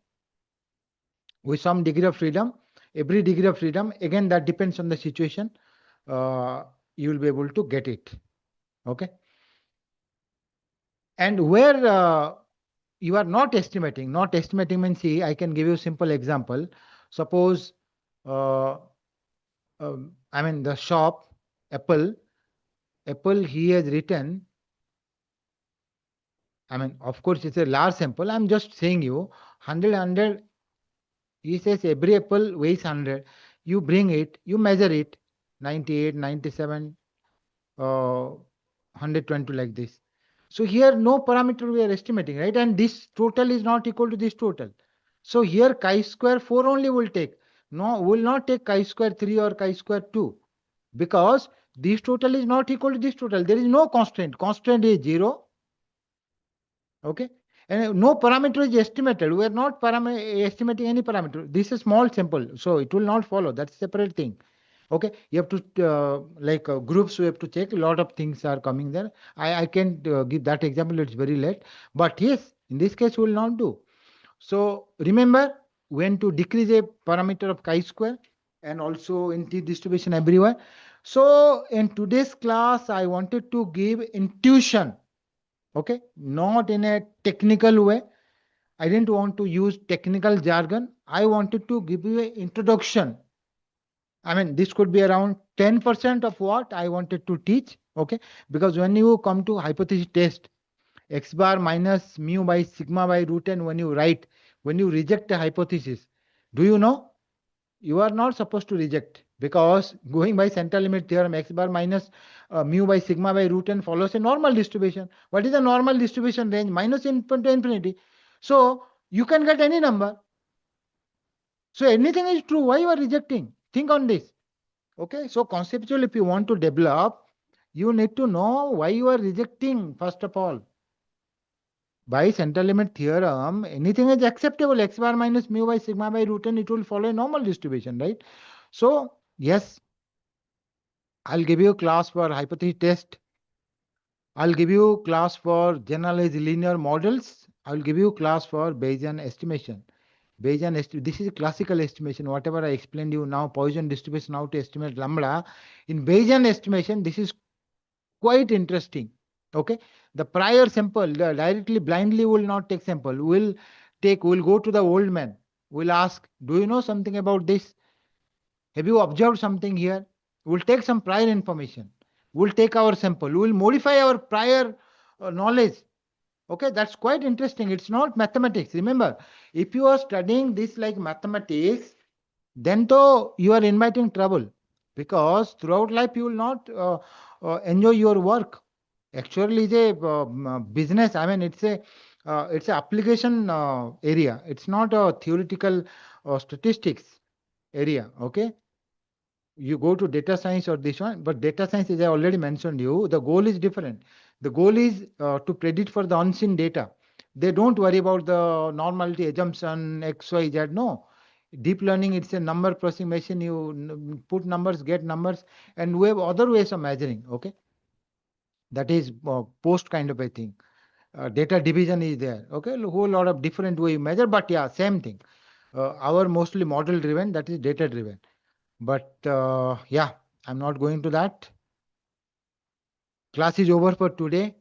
With some degree of freedom, every degree of freedom, again, that depends on the situation. You will be able to get it, okay? And where you are not estimating means, see, I can give you a simple example. Suppose, I mean, the shop, Apple, he has written, I mean, of course, it's a large sample. I'm just saying you 100. He says every apple weighs 100. You bring it, you measure it, 98, 97, 120 like this. So here no parameter we are estimating, right? And this total is not equal to this total. So here chi-square 4 only will take. No, will not take chi-square 3 or chi-square 2 because this total is not equal to this total. There is no constraint. Constraint is 0. Okay. And no parameter is estimated. We are not estimating any parameter. This is small sample, so it will not follow. That's a separate thing. Okay. You have to, like groups, we have to check. A lot of things are coming there. I can't give that example. It's very late. But yes, in this case, we will not do. So remember when to decrease a parameter of chi-square and also in t-distribution everywhere. So in today's class, I wanted to give intuition. Okay, not in a technical way. I didn't want to use technical jargon. I wanted to give you an introduction. I mean, this could be around 10% of what I wanted to teach. Okay, because when you come to hypothesis test, x bar minus mu by sigma by root n, when you write, when you reject a hypothesis, do you know you are not supposed to reject, because going by central limit theorem, x bar minus mu by sigma by root n follows a normal distribution. What is the normal distribution range? Minus infinity to infinity. So you can get any number. So anything is true. Why you are rejecting? Think on this. Okay. So conceptually, if you want to develop, you need to know why you are rejecting, first of all. By central limit theorem, anything is acceptable. X bar minus mu by sigma by root n, it will follow a normal distribution, right? So yes, I'll give you a class for hypothesis test. I'll give you a class for generalized linear models. I'll give you a class for Bayesian estimation. This is classical estimation. Whatever I explained you now, Poisson distribution, how to estimate lambda. In Bayesian estimation, this is quite interesting. Okay. The prior sample, directly blindly will not take sample. We'll go to the old man. We'll ask, do you know something about this? Have you observed something here? We'll take some prior information. We'll take our sample. We'll modify our prior knowledge. Okay, that's quite interesting. It's not mathematics. Remember, if you are studying this like mathematics, then though you are inviting trouble, because throughout life you will not enjoy your work. Actually, it's a business. I mean, it's a application area. It's not a theoretical statistics area. Okay, you go to data science or this one, but data science, as I already mentioned you, the goal is different. The goal is to predict for the unseen data. They don't worry about the normality assumption x y z. No, deep learning, it's a number processing machine. You put numbers, get numbers, and we have other ways of measuring. Okay, that is post kind of a thing. Data division is there. Okay, a whole lot of different way you measure, but yeah, same thing. Our mostly model driven, that is data driven. But yeah, I'm not going to that. Class is over for today.